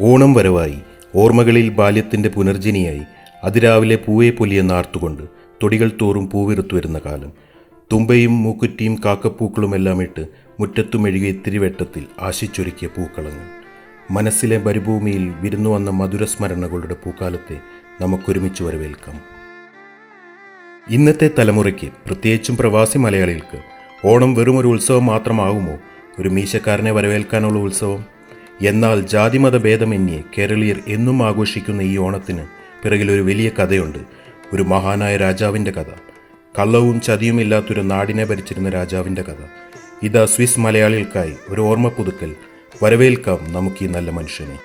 ഓണം വരവായി. ഓർമ്മകളിൽ ബാല്യത്തിൻ്റെ പുനർജനിയായി. അതിരാവിലെ പൂവേ പൊലിയെന്നാർത്തുകൊണ്ട് തൊടികൾ തോറും പൂവിറുത്തു വരുന്ന കാലം. തുമ്പയും മൂക്കുറ്റിയും കാക്കപ്പൂക്കളുമെല്ലാം ഇട്ട് മുറ്റത്തു മെഴുകിയ തിരിവെട്ടത്തിൽ ആശിച്ചൊരുക്കിയ പൂക്കളങ്ങൾ. മനസ്സിലെ മരുഭൂമിയിൽ വിരുന്നു വന്ന മധുരസ്മരണകളുടെ പൂക്കാലത്തെ നമുക്കൊരുമിച്ച് വരവേൽക്കാം. ഇന്നത്തെ തലമുറയ്ക്ക്, പ്രത്യേകിച്ചും പ്രവാസി മലയാളികൾക്ക്, ഓണം വെറുമൊരു ഉത്സവം മാത്രമാകുമോ? ഒരു മീശക്കാരനെ വരവേൽക്കാനുള്ള ഉത്സവം? എന്നാൽ ജാതിമത ഭേദമന്യേ കേരളീയർ എന്നും ആഘോഷിക്കുന്ന ഈ ഓണത്തിന് പിറകിലൊരു വലിയ കഥയുണ്ട്. ഒരു മഹാനായ രാജാവിൻ്റെ കഥ. കള്ളവും ചതിയുമില്ലാത്തൊരു നാടിനെ ഭരിച്ചിരുന്ന രാജാവിൻ്റെ കഥ. ഇതാ സ്വിസ് മലയാളികൾക്കായി ഒരു ഓർമ്മ പുതുക്കൽ. വരവേൽക്കാം നമുക്ക് ഈ നല്ല മനുഷ്യനെ.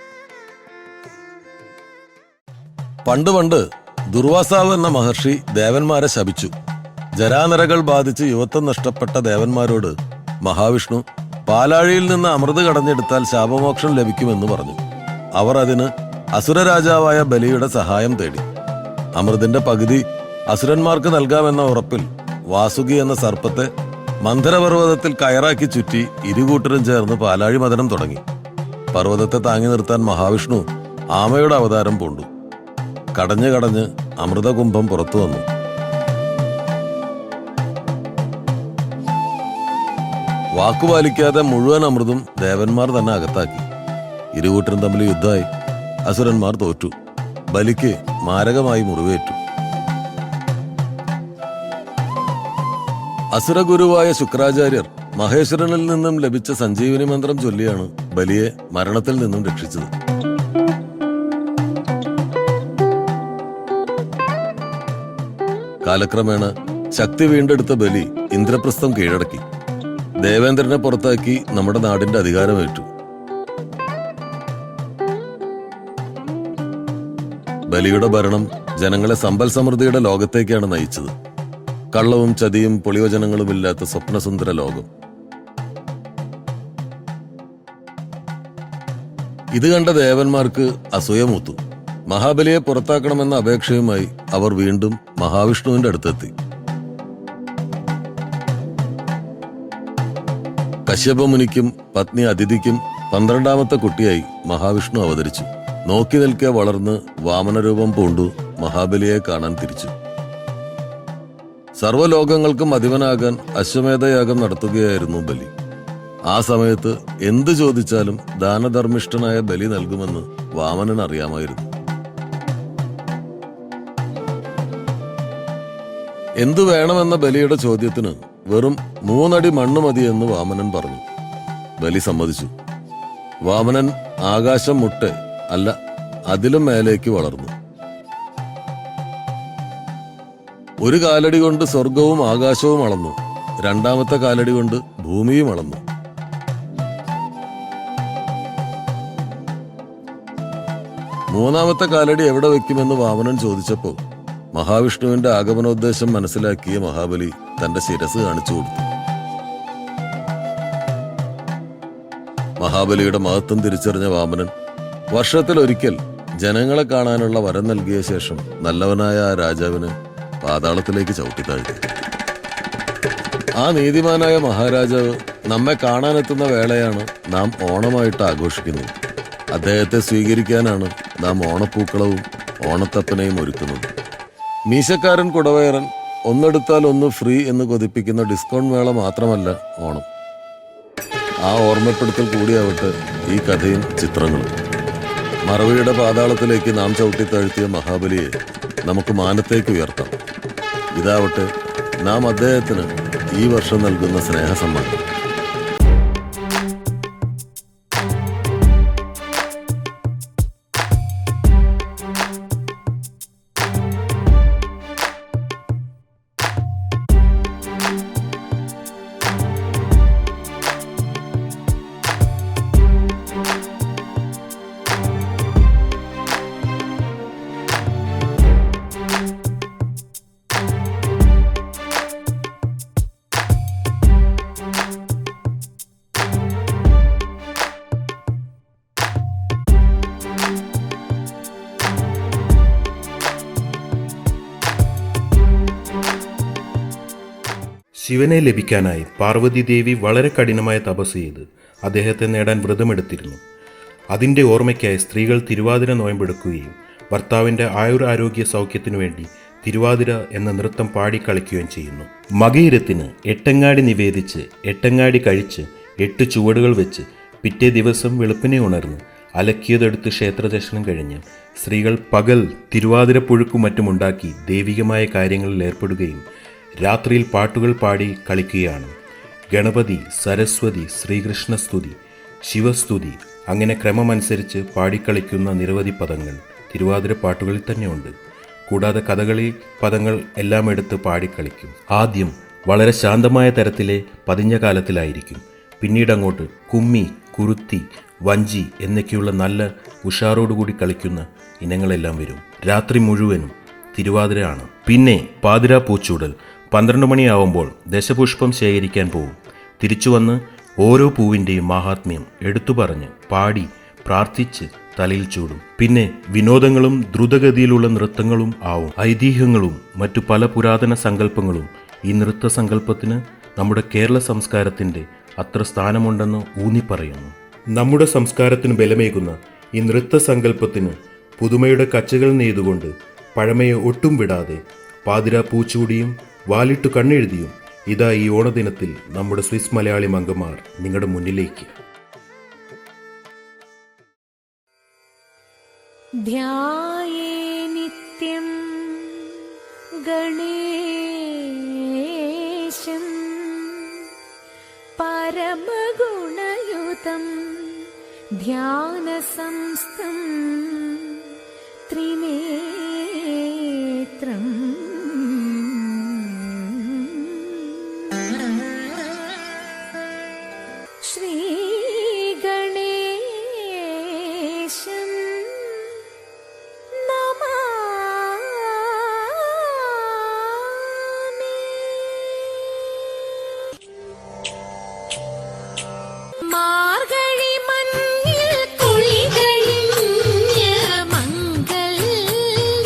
പണ്ട് ദുർവാസാവ് എന്ന മഹർഷി ദേവന്മാരെ ശപിച്ചു. ജരാനരകൾ ബാധിച്ച് യുവത്വം നഷ്ടപ്പെട്ട ദേവന്മാരോട് മഹാവിഷ്ണു പാലാഴിയിൽ നിന്ന് അമൃത് കടഞ്ഞെടുത്താൽ ശാപമോക്ഷം ലഭിക്കുമെന്ന് പറഞ്ഞു. അവർ അതിന് അസുര രാജാവായ ബലിയുടെ സഹായം തേടി. അമൃതിന്റെ പകുതി അസുരന്മാർക്ക് നൽകാമെന്ന ഉറപ്പിൽ വാസുകി എന്ന സർപ്പത്തെ മന്ധരപർവ്വതത്തിൽ കയറാക്കി ചുറ്റി ഇരുകൂട്ടരും ചേർന്ന് പാലാഴി മഥനം തുടങ്ങി. പർവ്വതത്തെ താങ്ങി നിർത്താൻ മഹാവിഷ്ണു ആമയുടെ അവതാരം പൂണ്ടു. കടഞ്ഞ് അമൃതകുംഭം പുറത്തു വന്നു. വാക്കുപാലിക്കാതെ മുഴുവൻ അമൃതും ദേവന്മാർ തന്നെ അകത്താക്കി. ഇരുകൂട്ടരും തമ്മിൽ യുദ്ധമായി. അസുരന്മാർ തോറ്റു. ബലിക്ക് മാരകമായി മുറിവേറ്റു. അസുരഗുരുവായ ശുക്രാചാര്യർ മഹേശ്വരനിൽ നിന്നും ലഭിച്ച സഞ്ജീവനി മന്ത്രം ചൊല്ലിയാണ് ബലിയെ മരണത്തിൽ നിന്നും രക്ഷിച്ചത്. കാലക്രമേണ ശക്തി വീണ്ടെടുത്ത ബലി ഇന്ദ്രപ്രസ്ഥം കീഴടക്കി. ദേവേന്ദ്രനെ പുറത്താക്കി നമ്മുടെ നാടിന്റെ അധികാരമേറ്റു. ബലിയുടെ ഭരണം ജനങ്ങളെ സമ്പൽ സമൃദ്ധിയുടെ ലോകത്തേക്കാണ് നയിച്ചത്. കള്ളവും ചതിയും പൊളിവചനങ്ങളും ഇല്ലാത്ത സ്വപ്നസുന്ദര ലോകം. ഇത് കണ്ട ദേവന്മാർക്ക് അസൂയമൂത്തു. മഹാബലിയെ പുറത്താക്കണമെന്ന അപേക്ഷയുമായി അവർ വീണ്ടും മഹാവിഷ്ണുവിന്റെ അടുത്തെത്തി. കശ്യപമുനിക്കും പത്നി അദിതിക്കും 12ാമത്തെ കുട്ടിയായി മഹാവിഷ്ണു അവതരിച്ചു. നോക്കി നിൽക്കെ വളർന്ന് വാമനരൂപം പൂണ്ടു മഹാബലിയെ കാണാൻ തിരിച്ചു. സർവ്വലോകങ്ങൾക്കും അധിപനാകാൻ അശ്വമേധയാഗം നടത്തുകയായിരുന്നു ബലി. ആ സമയത്ത് എന്ത് ചോദിച്ചാലും ദാനധർമ്മിഷ്ഠനായ ബലി നൽകുമെന്ന് വാമനൻ അറിയാമായിരുന്നു. എന്തു വേണമെന്ന ബലിയുടെ ചോദ്യത്തിന് വെറും 3 അടി മണ്ണ് മതിയെന്ന് വാമനൻ പറഞ്ഞു. ബലി സമ്മതിച്ചു. വാമനൻ ആകാശം മുട്ടെ അല്ല, അതിലും മേലേക്ക് വളർന്നു. ഒരു കാലടി കൊണ്ട് സ്വർഗവും ആകാശവും അളന്നു. 2ാമത്തെ കാലടി കൊണ്ട് ഭൂമിയും അളന്നു. മൂന്നാമത്തെ കാലടി എവിടെ വെക്കുമെന്ന് വാമനൻ ചോദിച്ചപ്പോൾ മഹാവിഷ്ണുവിന്റെ ആഗമനോദ്ദേശം മനസ്സിലാക്കിയ മഹാബലി തന്റെ ശിരസ് കാണിച്ചു കൊടുത്തു. മഹാബലിയുടെ മഹത്വം തിരിച്ചറിഞ്ഞ വാമനൻ വർഷത്തിലൊരിക്കൽ ജനങ്ങളെ കാണാനുള്ള വരം നൽകിയ ശേഷം നല്ലവനായ ആ രാജാവിന് പാതാളത്തിലേക്ക് ചവിട്ടിത്താഴ്ത്തി. ആ നീതിമാനായ മഹാരാജാവ് നമ്മെ കാണാനെത്തുന്ന വേളയാണ് നാം ഓണമായിട്ട് ആഘോഷിക്കുന്നത്. അദ്ദേഹത്തെ സ്വീകരിക്കാനാണ് നാം ഓണപ്പൂക്കളവും ഓണത്തപ്പനെയും ഒരുക്കുന്നത്. മീശക്കാരൻ കുടവയറൻ ഒന്നെടുത്താൽ ഒന്ന് ഫ്രീ എന്ന് കൊതിപ്പിക്കുന്ന ഡിസ്കൗണ്ട് വേള മാത്രമല്ല ഓണം. ആ ഓർമ്മപ്പെടുത്തൽ കൂടിയാവട്ടെ ഈ കഥയും ചിത്രങ്ങളും. മറവിയുടെ പാതാളത്തിലേക്ക് നാം ചവിട്ടിത്താഴ്ത്തിയ മഹാബലിയെ നമുക്ക് മാനത്തേക്ക് ഉയർത്താം. ഇതാവട്ടെ നാം അദ്ദേഹത്തിന് ഈ വർഷം നൽകുന്ന സ്നേഹസമ്മാനം. ശിവനെ ലഭിക്കാനായി പാർവതി ദേവി വളരെ കഠിനമായ തപസ് ചെയ്ത് അദ്ദേഹത്തെ നേടാൻ വ്രതമെടുത്തിരുന്നു. അതിൻ്റെ ഓർമ്മയ്ക്കായി സ്ത്രീകൾ തിരുവാതിര നോയമ്പെടുക്കുകയും ഭർത്താവിൻ്റെ ആയുരാരോഗ്യ സൗഖ്യത്തിനു വേണ്ടി തിരുവാതിര എന്ന നൃത്തം പാടിക്കളിക്കുകയും ചെയ്യുന്നു. മകയിരത്തിന് എട്ടങ്ങാടി നിവേദിച്ച് 8 അങ്ങാടി കഴിച്ച് 8 ചുവടുകൾ വെച്ച് പിറ്റേ ദിവസം വെളുപ്പിനെ ഉണർന്ന് അലക്കിയതെടുത്ത് ക്ഷേത്രദർശനം കഴിഞ്ഞ് സ്ത്രീകൾ പകൽ തിരുവാതിര പുഴുക്കും മറ്റുമുണ്ടാക്കി ദൈവികമായ കാര്യങ്ങളിൽ ഏർപ്പെടുകയും രാത്രിയിൽ പാട്ടുകൾ പാടി കളിക്കുകയാണ്. ഗണപതി, സരസ്വതി, ശ്രീകൃഷ്ണസ്തുതി, ശിവസ്തുതി അങ്ങനെ ക്രമമനുസരിച്ച് പാടിക്കളിക്കുന്ന നിരവധി പദങ്ങൾ തിരുവാതിര പാട്ടുകളിൽ തന്നെയുണ്ട്. കൂടാതെ കഥകളി പദങ്ങൾ എല്ലാം എടുത്ത് പാടിക്കളിക്കും. ആദ്യം വളരെ ശാന്തമായ തരത്തിലെ പതിഞ്ഞ കാലത്തിലായിരിക്കും. പിന്നീടങ്ങോട്ട് കുമ്മി, കുരുത്തി, വഞ്ചി എന്നൊക്കെയുള്ള നല്ല ഉഷാറോടുകൂടി കളിക്കുന്ന ഇനങ്ങളെല്ലാം വരും. രാത്രി മുഴുവനും തിരുവാതിരയാണ്. പിന്നെ പാതിരാ പൂച്ചൂടൽ 12 മണിയാവുമ്പോൾ ദശപുഷ്പം ശേഖരിക്കാൻ പോവും. തിരിച്ചു വന്ന് ഓരോ പൂവിൻ്റെയും മാഹാത്മ്യം എടുത്തു പറഞ്ഞ് പാടി പ്രാർത്ഥിച്ച് തലയിൽ ചൂടും. പിന്നെ വിനോദങ്ങളും ദ്രുതഗതിയിലുള്ള നൃത്തങ്ങളും ആവും. ഐതിഹ്യങ്ങളും മറ്റു പല പുരാതന സങ്കല്പങ്ങളും ഈ നൃത്ത സങ്കല്പത്തിന് നമ്മുടെ കേരള സംസ്കാരത്തിൻ്റെ അത്ര സ്ഥാനമുണ്ടെന്ന് ഊന്നിപ്പറയുന്നു. നമ്മുടെ സംസ്കാരത്തിന് ബലമേകുന്ന ഈ നൃത്ത സങ്കല്പത്തിന് പുതുമയുടെ കച്ചകൾ നെയ്തുകൊണ്ട് പഴമയെ ഒട്ടും വിടാതെ പാതിരാ പൂച്ചൂടിയും വാലിട്ടു കണ്ണെഴുതിയും ഇതാ ഈ ഓണദിനത്തിൽ നമ്മുടെ സ്വിസ് മലയാളി മംഗമാർ നിങ്ങളുടെ മുന്നിലേക്ക്. ധ്യായേ നിത്യം ഗണേശം പരമഗുണയുതം ധ്യാനസംസ്ഥം ത്രിനേത്രം ശ്രീഗണേശം നമാമി. മാർഗഴി മഞ്ഞിൽ കുളികഴിഞ്ഞ മംഗല്യ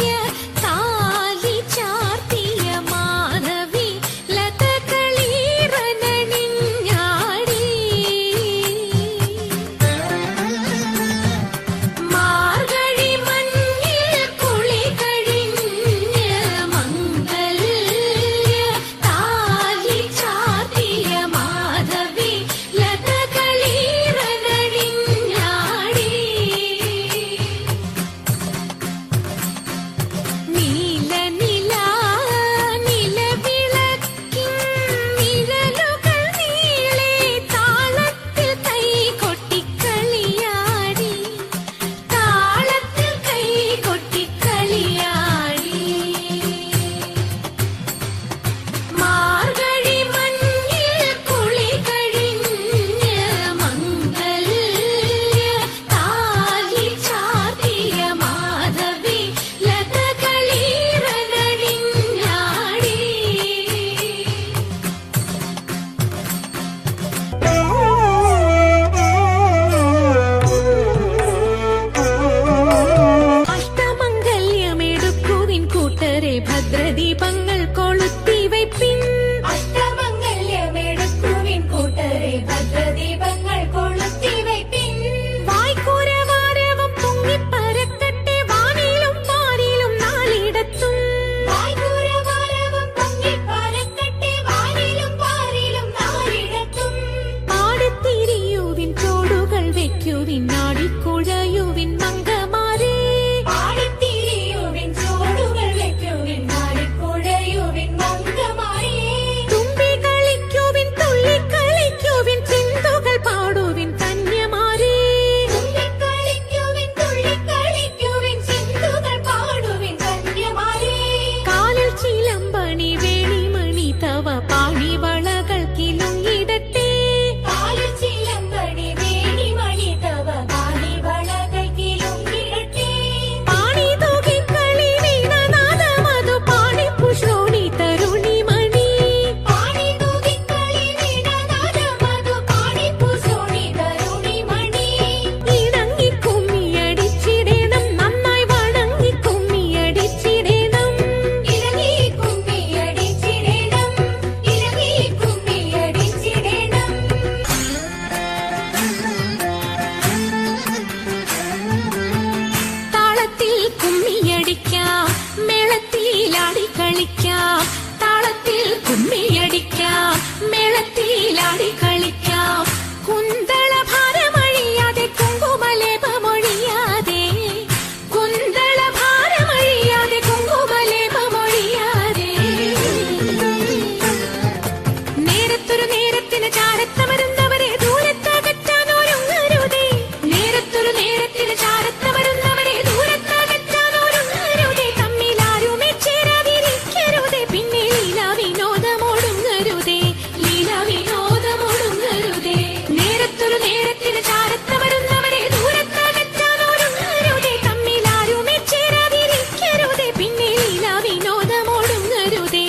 നേരത്തൊരു നേരത്തിന് ചാരത്തമരുന്നവരെ ദൂരത്തകറ്റാനോരുങ്ങരുതേ. നേരത്തൊരു നേരത്തിന് ചാരത്തമരുന്നവരെ ദൂരത്തകറ്റാനോരുങ്ങരുതേ. തമ്മിലാരുമേ ചേരാതിരിക്കരുതേ. പിന്നെ ലീലാവിനോദമൊടുങ്ങരുതേ. ലീലാവിനോദമൊടുങ്ങരുതേ. നേരത്തൊരു നേരത്തിന് ചാരത്തമരുന്നവരെ ദൂരത്തകറ്റാനോരുങ്ങരുതേ. തമ്മിലാരുമേ ചേരാതിരിക്കരുതേ. പിന്നെ ലീലാവിനോദമൊടുങ്ങരുതേ.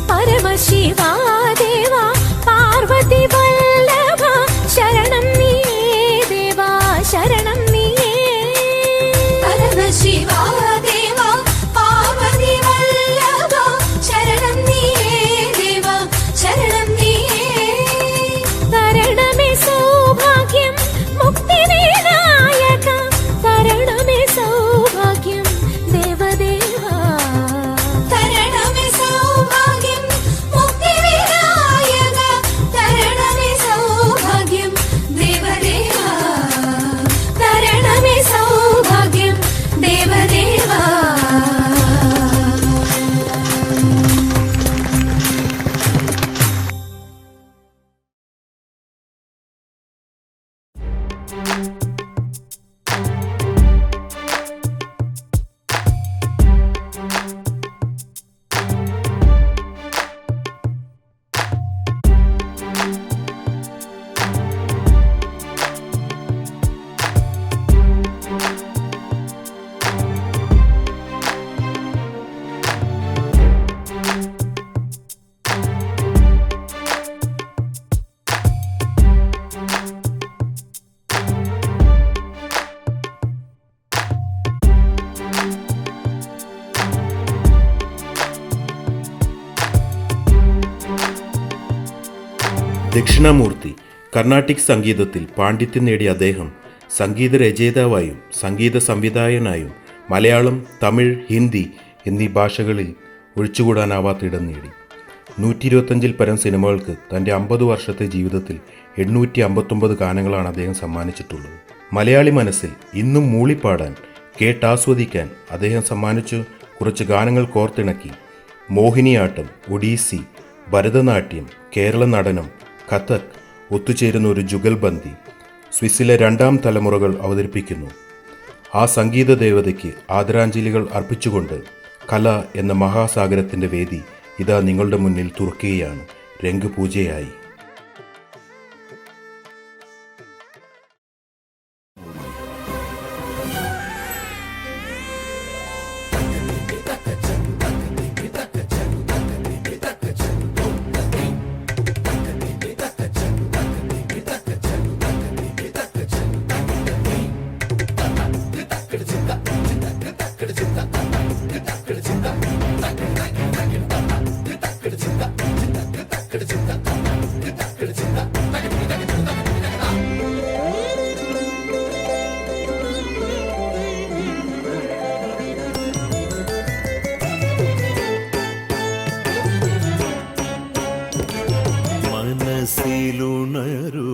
പരമശിവാ ദേവാ പാർവതി വല്ലഭ ശരണം നീയേ ദേവാ ശരണം നീയേ. പരമശിവാ ദേവാ പാർവതി വല്ലഭ ശരണം നീയേ ദേവാ ശരണം നീയേ. തരണമേ സൗഭാഗ്യം മുക്തി വിനായക തരണമേ സൗഭാഗ്യം ദേവദേവാ. തരണമേ സൗഭാഗ്യം മുക്തി വിനായക തരണമേ സൗഭാഗ്യം ദേവദേവാ. തരണമേ സൗഭാഗ്യം ദേവദേവാ. ദക്ഷിണാമൂർത്തി കർണാട്ടിക് സംഗീതത്തിൽ പാണ്ഡിത്യം നേടിയ അദ്ദേഹം സംഗീത രചയിതാവായും സംഗീത സംവിധായകനായും മലയാളം, തമിഴ്, ഹിന്ദി എന്നീ ഭാഷകളിൽ ഒഴിച്ചുകൂടാനാവാത്ത ഇടം നേടി. 125-ൽ പരം സിനിമകൾക്ക് തൻ്റെ 50 വർഷത്തെ ജീവിതത്തിൽ 859 ഗാനങ്ങളാണ് അദ്ദേഹം സമ്മാനിച്ചിട്ടുള്ളത്. മലയാളി മനസ്സിൽ ഇന്നും മൂളിപ്പാടാൻ, കേട്ടാസ്വദിക്കാൻ അദ്ദേഹം സമ്മാനിച്ചു കുറച്ച് ഗാനങ്ങൾ കോർത്തിണക്കി മോഹിനിയാട്ടം, ഒഡീസി, ഭരതനാട്യം, കേരള നടനം, കഥക് ഒത്തുചേരുന്ന ഒരു ജുഗൽബന്ദി സ്വിസ്സിലെ 2ാം തലമുറകൾ അവതരിപ്പിക്കുന്നു. ആ സംഗീത ദേവതയ്ക്ക് ആദരാഞ്ജലികൾ അർപ്പിച്ചുകൊണ്ട് കല എന്ന മഹാസാഗരത്തിൻ്റെ വേദി ഇതാ നിങ്ങളുടെ മുന്നിൽ തുറക്കുകയാണ് രംഗപൂജയായി. മനസ്സിലുണരു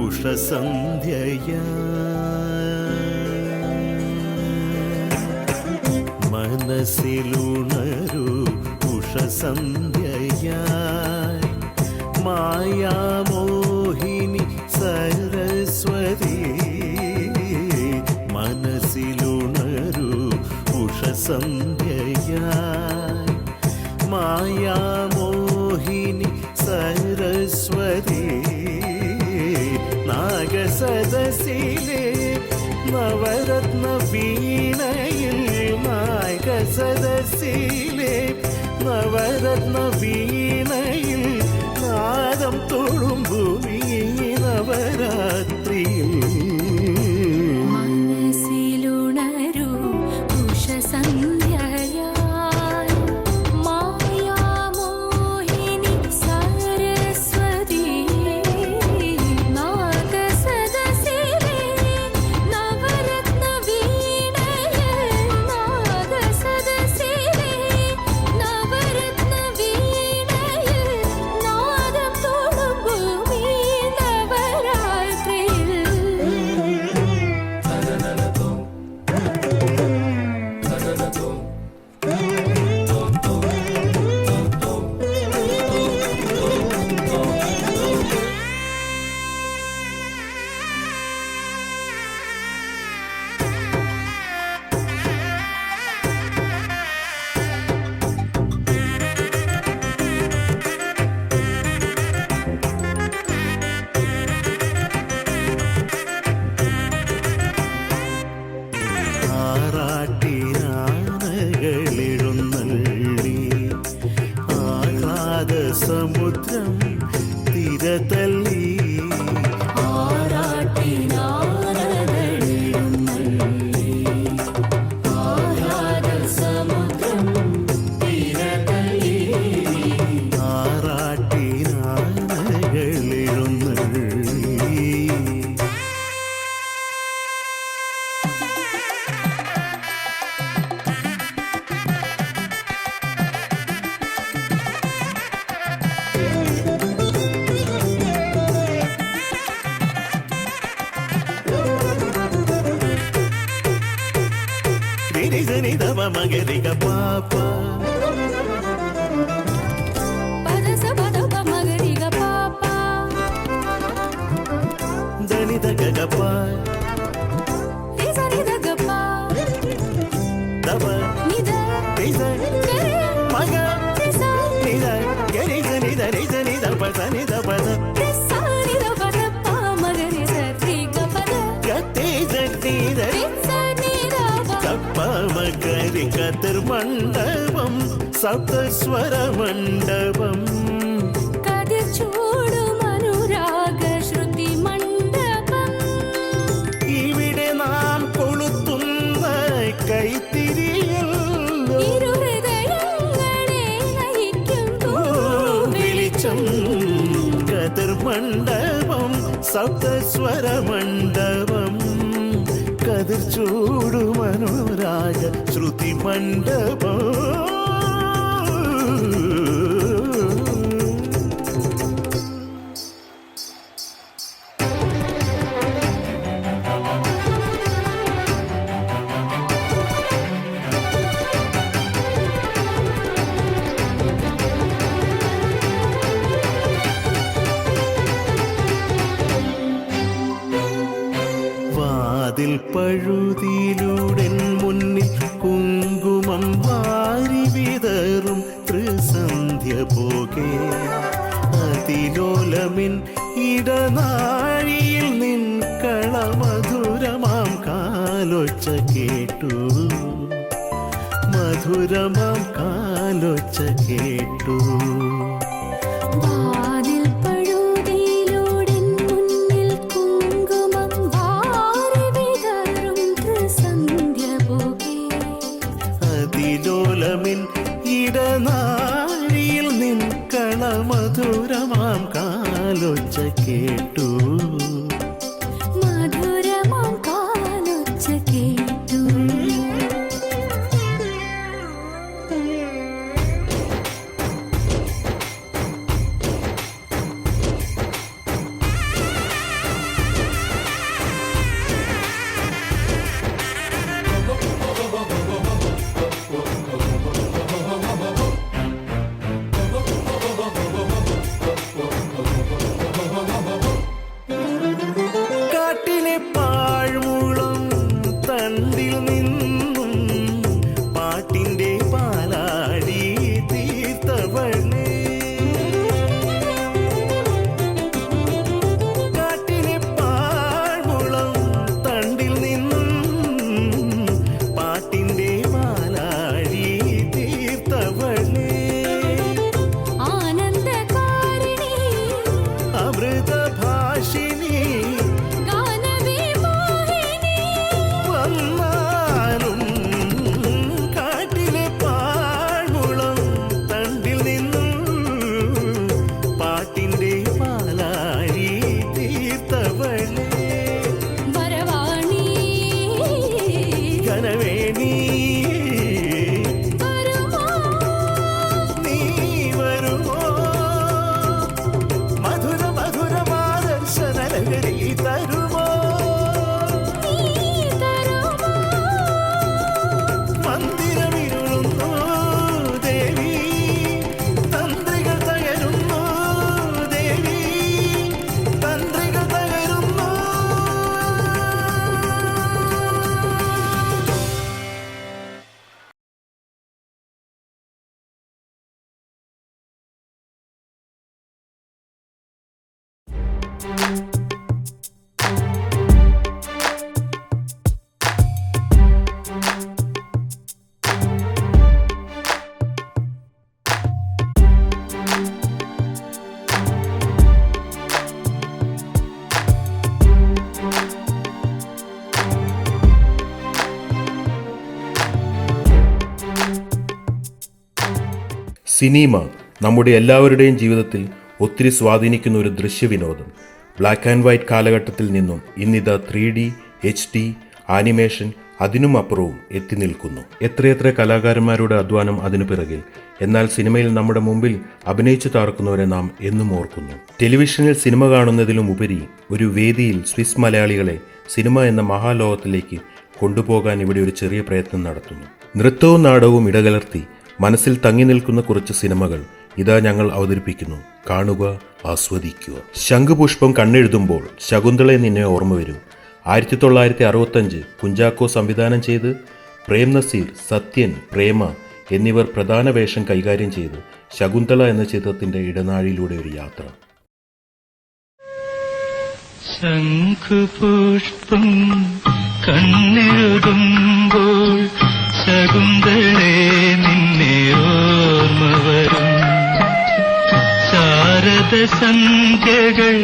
ഉഷസന്ധ്യയാ മനസ്സിലുണരു ഉഷസന്ധ്യയാ മായാമോഹിനി സരസ്വതി മനസ്സിലുണരു ഉഷസന്ധ്യയാ മായാമോഹിനി സരസ്വതി നാഗസദസ്സിലെ നവരത്ന വീണയിൽ നാഗസദസ്സിലെ നവരത്ന വീണയിൽ നാദം തുളുമ്പുമീ നവരാത്രിയിൽ മനസ്സിലുണരു ഉഷസന്ധ്യയായി മായാമോഹിനി സരസ്വതി നാഗസദസ്സിലെ നവരത്ന വീണയിൽ നാഗസദസ്സിലെ നവരത്ന വീണയിൽ നാദം തുളുമ്പുമീ നി സ നി ധ പ മ ഗ രി ഗ പ പ പദ സ പദ പ മ ഗ രി ഗ പ പ ധ നി ധ ഗ ഗ പ രി സ നി ധ ഗ പ ധ പ നി ധ നി സ ഗ രി മ ഗ രി സ നി ധ ഗ രി സ നി ധ രി സ നി ധ പ സ നി ധ പ ധ രി സ നി ധ പ ധ പ മ ഗ രി സ രി ഗ പ ധ ഗ തി സ നി ധ രി സ നി ധ പ കപ്പ മകരി കതിർ മണ്ഡപം സപ്തസ്വര മണ്ഡപം കതിർ ചൂടും അനുരാഗ ശ്രുതി മണ്ഡപം ഇവിടെ നാം കൊളുത്തുന്ന കൈത്തിരിയല്ലോ ഇരു ഹൃദയങ്ങളെ നയിക്കും വെളിച്ചം കതിർ മണ്ഡപം സപ്തസ്വര മണ്ഡപം കതിർ ചൂടും അനുരാഗ ശ്രുതി മണ്ഡപം വാതിൽ പഴുതിയിലൂടെ മുന്നിൽ കുങ്കുമം വാരി വിതറും ത്രിസന്ധ്യ പോകെ അതിലോലമിൻ ഇടനാഴിയിൽ നിൻ കളമധുരമാം കാലൊച്ച കേട്ടു മധുരമാം കാലൊച്ച കേട്ടു വാതിൽ പഴുതിയിലൂടെ മുന്നിൽ കുങ്കുമം വാരി വിതറും ത്രിസന്ധ്യ പോകെ അതിലോലമിൻ ഇടനാഴിയിൽ നിൻ കളമധുരമാം കാലൊച്ച കേട്ടു മധുരമാം കാലൊച്ച കേട്ടു കാട്ടിലെ പാഴ്മുളം തണ്ടിൽ നിന്നും പാട്ടിന്റെ പാലാടി തീർത്തവളേ കാട്ടിലെ പാഴ്മുളം തണ്ടിൽ നിന്നും പാട്ടിന്റെ പാലാടി തീർത്തവളേ ആനന്ദകാരിണി അമൃതഭാഷിണി ഗാനവിമോഹിനി വന്നാലും കാട്ടിലെ പാഴ്മുളം തണ്ടിൽ നിന്നും പാട്ടിന്റെ പാലാഴി തീർത്തവളേ വരവാണി ഘനവേണി വരുമോ നീ വരുമോ മധുര മധുരമാദർശനലഹരി തരുമോ നീ തരുമോ മന്ദിരമിരുളുന്നു ദേവി തന്ത്രികൾ തകരുന്നു ദേവി തന്ത്രികൾ തകരുന്നു സിനിമ നമ്മുടെ എല്ലാവരുടെയും ജീവിതത്തിൽ ഒത്തിരി സ്വാധീനിക്കുന്ന ഒരു ദൃശ്യവിനോദം. ബ്ലാക്ക് ആൻഡ് വൈറ്റ് കാലഘട്ടത്തിൽ നിന്നും ഇന്നിതാ 3D, HD, ആനിമേഷൻ അതിനും അപ്പുറവും എത്തി നിൽക്കുന്നു. എത്രയെത്ര കലാകാരന്മാരുടെ അധ്വാനം അതിനു പിറകിൽ. എന്നാൽ സിനിമയിൽ നമ്മുടെ മുമ്പിൽ അഭിനയിച്ചു താർക്കുന്നവരെ നാം എന്നും ഓർക്കുന്നു. ടെലിവിഷനിൽ സിനിമ കാണുന്നതിലും ഉപരി ഒരു വേദിയിൽ സ്വിസ് മലയാളികളെ സിനിമ എന്ന മഹാലോകത്തിലേക്ക് കൊണ്ടുപോകാൻ ഇവിടെ ഒരു ചെറിയ പ്രയത്നം നടത്തുന്നു. നൃത്തവും നാടകവും ഇടകലർത്തി മനസ്സിൽ തങ്ങി നിൽക്കുന്ന കുറച്ച് സിനിമകൾ ഇതാ ഞങ്ങൾ അവതരിപ്പിക്കുന്നു. കാണുക, ആസ്വദിക്കുക. ശംഖുപുഷ്പം കണ്ണെഴുതുമ്പോൾ ശകുന്തളയെ നിന്നെ ഓർമ്മ വരും. 1965 കുഞ്ചാക്കോ സംവിധാനം ചെയ്ത് പ്രേം നസീർ, സത്യൻ, പ്രേമ എന്നിവർ പ്രധാന വേഷം കൈകാര്യം ചെയ്ത് ശകുന്തള എന്ന ചിത്രത്തിന്റെ ഇടനാഴിയിലൂടെ ഒരു യാത്ര. ശംഖുപുഷ്പം കണ്ണെഴുതുമ്പോൾ ശകുന്തളേ നിന്നെ ഓർമ്മ വരും. ശാരദ സന്ധ്യകൾ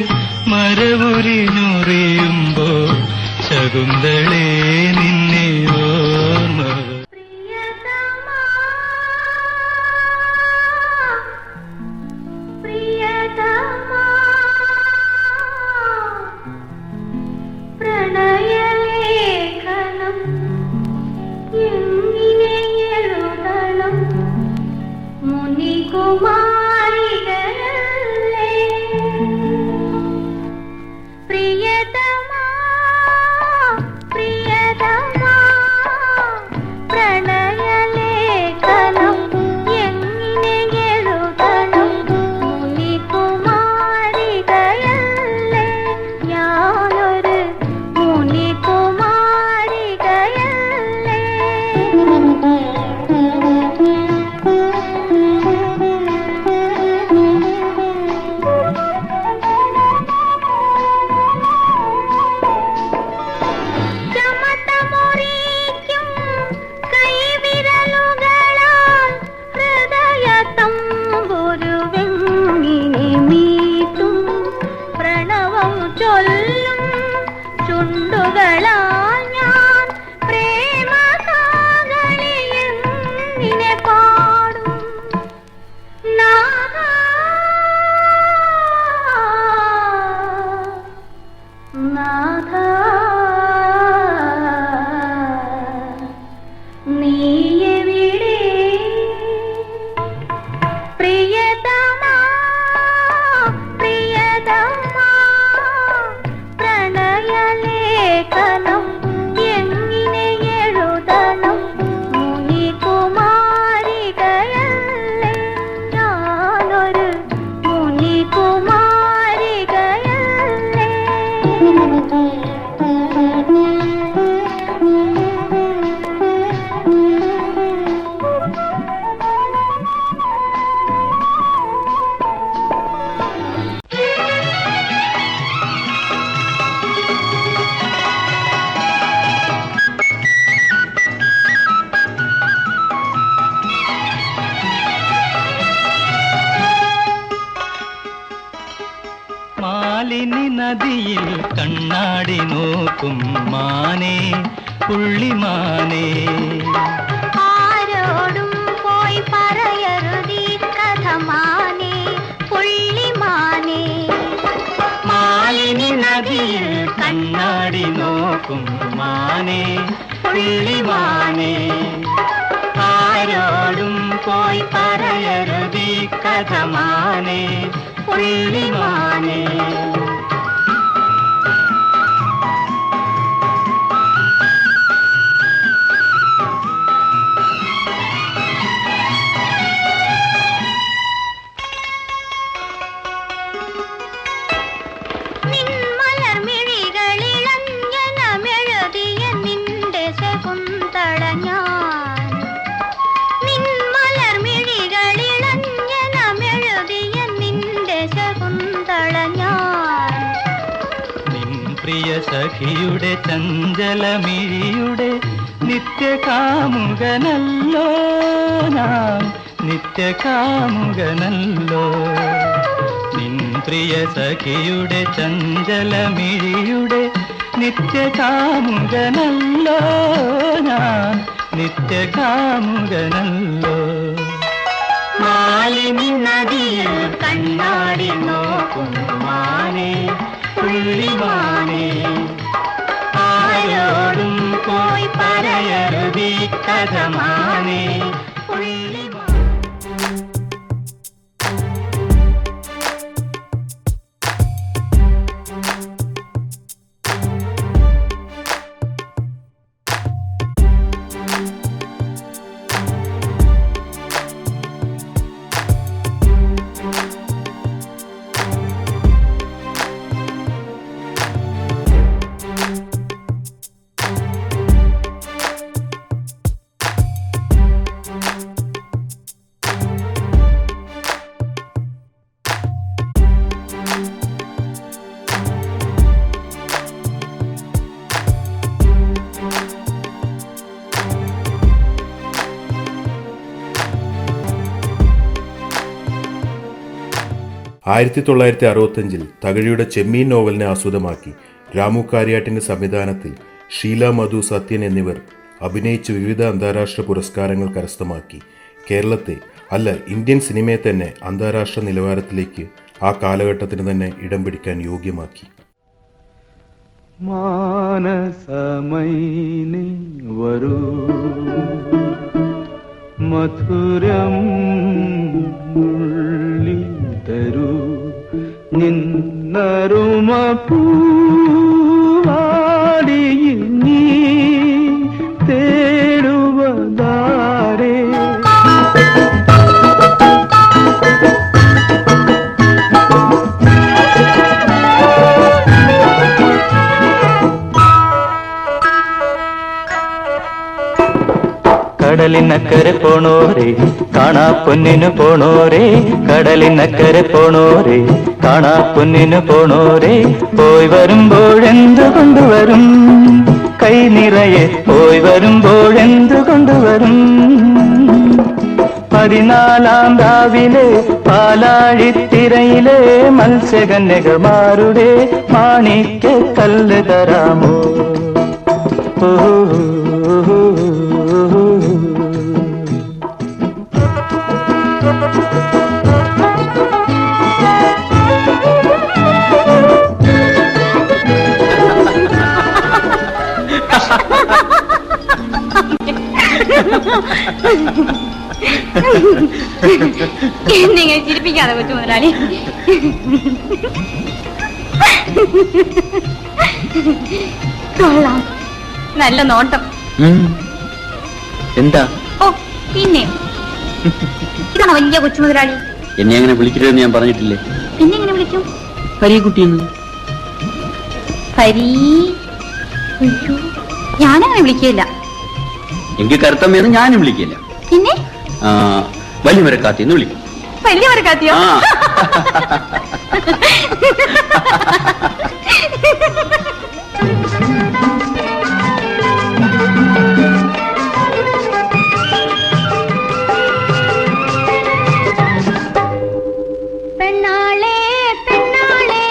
മരവുരിഞ്ഞുറിയുമ്പോൾ ശകുന്തളേ നിന്നെ ഓർമ്മ വരും. പ്രണയലേഖനം എങ്ങനെ എഴുതണം മുനികുമാരികളേ പ്രിയതമാ പ്രിയതമാ പ്രണയലേഖനം എങ്ങനെ എഴുതണം മുനികുമാരികളേ ഞാനൊരു ചുണ്ടുകളാൽ ഞാൻ പ്രേമകാകളിയെന്നിനെ പാടും. നാഥാ നാഥാ നീ എവിടെ പ്രിയതമാ പ്രിയതമാ പ്രണയലേഖനം എങ്ങനെ എഴുതണം മുനികുമാരികളേ ഞാനൊരു മുനികുമാരികളേ. മാലിനി നദിയിൽ കണ്ണാടി നോക്കും മാനേ പുള്ളിമാനേ. ആരോടും പോയി പറയരുതീ കഥ മാനേ പുള്ളിമാനേ. മാലിനി നദിയിൽ കണ്ണാടി നോക്കും മാനേ പുള്ളിമാനേ. ആരോടും പോയി പറയരുതീ കഥ മാനേ പുള്ളിമാനേ. നിൻമലർമിഴികളിളഞ്ഞനമെഴുതിയ നിന്റെ ശകുന്തള ഞാൻ. നിൻമലർമിഴികളിളഞ്ഞനമെഴുതിയ നിന്റെ ശകുന്തള ഞാൻ. നിൻ പ്രിയ സഖിയുടെ ചഞ്ചലമിഴിയുടെ നിത്യകാമുകനല്ലോ ഞാൻ, നിത്യകാമുകനല്ലോ. നിൻ പ്രിയ സഖിയുടെ ചഞ്ചലമിഴിയുടെ നിത്യകാമുകനല്ലോ ഞാൻ, നിത്യകാമുകനല്ലോ. മാലിനി നദിയിൽ കണ്ണാടി നോക്കും മാനേ പുള്ളിമാനേ. ആരോടും പോയി പറയരുതീ കഥ മാനേ പുള്ളിമാനേ. 1965 തകഴിയുടെ ചെമ്മീൻ നോവലിനെ ആസ്പദമാക്കി രാമു കാര്യാട്ടിന്റെ സംവിധാനത്തിൽ ഷീല, മധു, സത്യൻ എന്നിവർ അഭിനയിച്ച് വിവിധ അന്താരാഷ്ട്ര പുരസ്കാരങ്ങൾ കരസ്ഥമാക്കി കേരളത്തെ, അല്ല ഇന്ത്യൻ സിനിമയെ തന്നെ അന്താരാഷ്ട്ര നിലവാരത്തിലേക്ക് ആ കാലഘട്ടത്തിന് തന്നെ ഇടം പിടിക്കാൻ യോഗ്യമാക്കി. മാനസമൈനി വരൂ മധുരം ഉള്ളിൽ തരൂ നിന്നരുമ പൂവാടിയിൽ നീ തേടുവതാരേ. കടലിനക്കരെ പോണോരേ കാണാ പൊന്നിനു പോണോരേ, കടലിനക്കരെ പോണോരേ കാണാ പൊന്നിനു പോണോരേ. പോയി വരുമ്പോഴെന്തു കൊണ്ടുവരും കൈ നിറയെ, പോയി വരുമ്പോഴെന്തു കൊണ്ടുവരും. 14-ാം രാവിലെ പാലാഴിത്തിരയിലെ മത്സ്യകന്യകമാരുടെ മാണിക്യ കല്ല് തരാമോ? നിങ്ങൾ ചിരിപ്പിക്കാതെ കൊച്ചു മുതലാളി. കൊള്ളാം, നല്ല നോട്ടം. എന്താ? ഓ പിന്നെ ഇതാണോ വലിയ കൊച്ചു മുതലാളി? എന്നെ അങ്ങനെ വിളിക്കരുതെന്ന് ഞാൻ പറഞ്ഞിട്ടില്ലേ? പിന്നെ എങ്ങനെ വിളിക്കും? ഹരികുട്ടിയെന്ന്. ഹരി? ഞാനങ്ങനെ വിളിക്കില്ല. എങ്കിൽ കറുത്തമ്മയെന്ന് ഞാനും വിളിക്കില്ല. പിന്നെ വലിയവരെ കാത്തിന്ന് വിളിക്കും. വലിയവരെ കാത്തിയോ? പെണ്ണാളേ പെണ്ണാളേ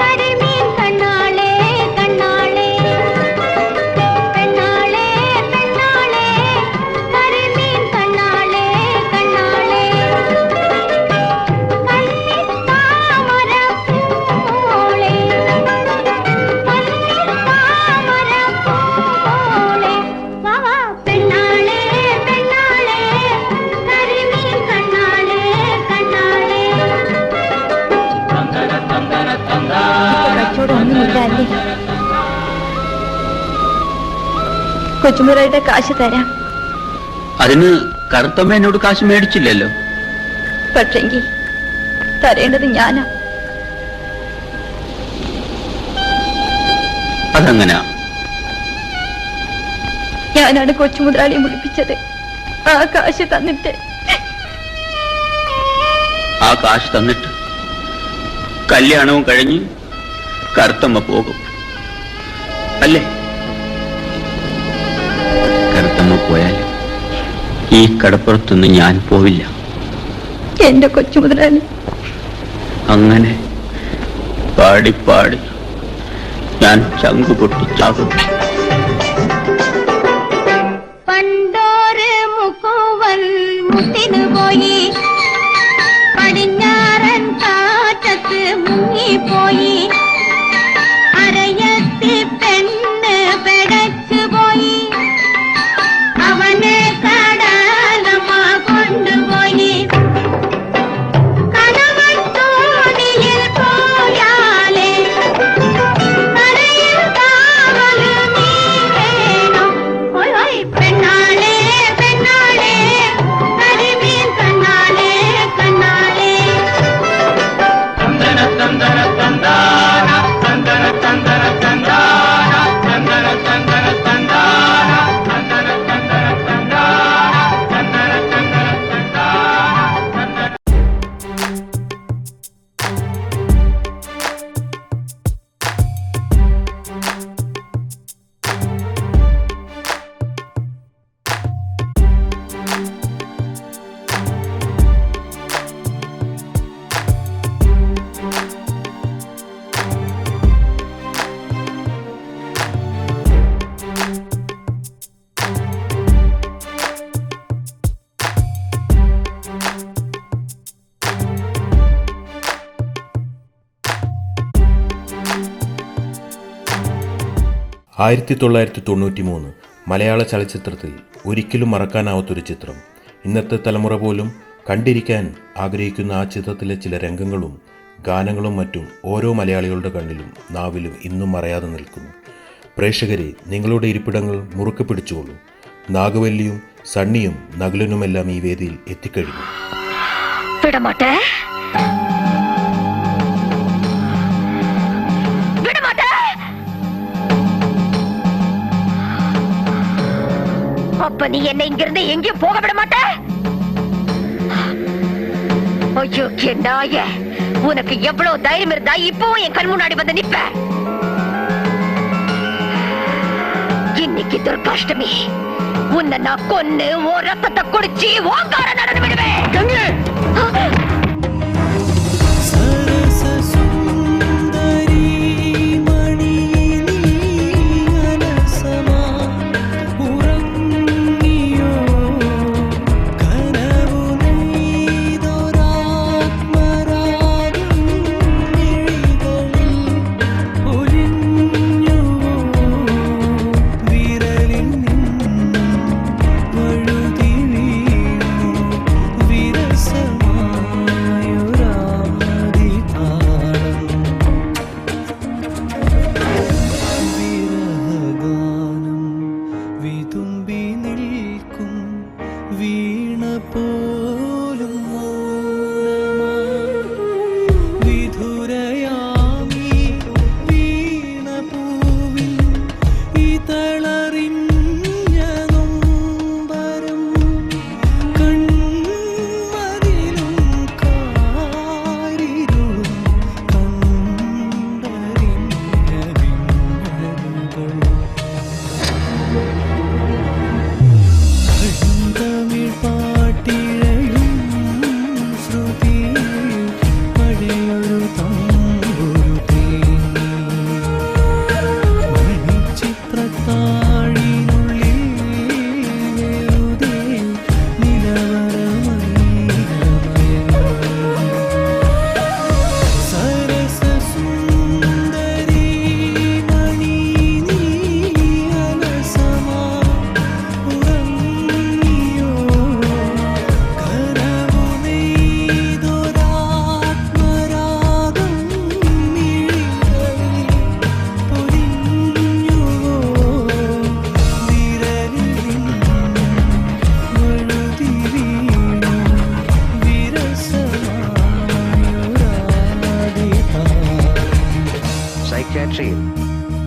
കരിമീൻ കണ്ണാളേ കണ്ണാളേ, പെണ്ണാളേ പെണ്ണാളേ കരിമീൻ കണ്ണാളേ കണ്ണാളേ, കണ്ണിത്താമര പൂമോളെ കണ്ണിത്താമര പൂമോളെ, വാ വാ പെണ്ണാളേ പെണ്ണാളേ കരിമീൻ കണ്ണാളേ കണ്ണാളേ. ഒന്നുമില്ലല്ലേ? കൊച്ചുമുതലാളിയുടെ കാശ് തരാം. അതിന് കറുത്തമ്മ എന്നോട് കാശ് മേടിച്ചില്ലല്ലോ. പക്ഷെങ്കിൽ തരേണ്ടത് ഞാനാ. അതങ്ങനാ? ഞാനാണ് കൊച്ചുമുതലാളിയെ വിളിപ്പിച്ചത്. ആ കാശ് തന്നിട്ട് ആ കാശ് തന്നിട്ട് കല്യാണവും കഴിഞ്ഞ് കറുത്തമ്മ പോകും അല്ലേ? കറുത്തമ്മ പോയാൽ ഈ കടപ്പുറത്തുനിന്ന് ഞാൻ പോവില്ല. എന്റെ കൊച്ചുമുതലാളി. അങ്ങനെ പാടി പാടി ഞാൻ ചങ്കു പൊട്ടിച്ചാകും. പണ്ടോര് മുക്കുവൻ മുത്തിനു പോയി, പടിഞ്ഞാറൻ കാറ്റത്ത് മുങ്ങിപ്പോയി, അരയത്തി പെണ്ണ് പെടച്ചു പോയി, അവനെ കടലമ്മ കൊണ്ടുപോയി. കണവൻ തോണിയിൽ പോയാലേ കരയിൽ കാവല് 1993 മലയാള ചലച്ചിത്രത്തിൽ ഒരിക്കലും മറക്കാനാവാത്തൊരു ചിത്രം. ഇന്നത്തെ തലമുറ പോലും കണ്ടിരിക്കാൻ ആഗ്രഹിക്കുന്ന ആ ചിത്രത്തിലെ ചില രംഗങ്ങളും ഗാനങ്ങളും മറ്റും ഓരോ മലയാളികളുടെ കണ്ണിലും നാവിലും ഇന്നും മറയാതെ നിൽക്കുന്നു. പ്രേക്ഷകരെ, നിങ്ങളുടെ ഇരിപ്പിടങ്ങൾ മുറുക്കെ പിടിച്ചുകൊള്ളൂ. നാഗവല്ലിയും സണ്ണിയും നകുലനുമെല്ലാം ഈ വേദിയിൽ എത്തിക്കഴിഞ്ഞു. அப்ப நீ என்னை இங்கிருந்து எங்கேயும் போக விட மாட்ட? ஐயோ நாய, உனக்கு எவ்வளவு தைரியம் இருந்தா இப்பவும் என் கண் முன்னாடி வந்து நிப்ப? இன்னைக்கு துர்காஷ்டமி, உன்னை நான் கொன்னு ஓ ரத்தத்தை குடிச்சு ஓங்கார நடந்து விடுவேன்.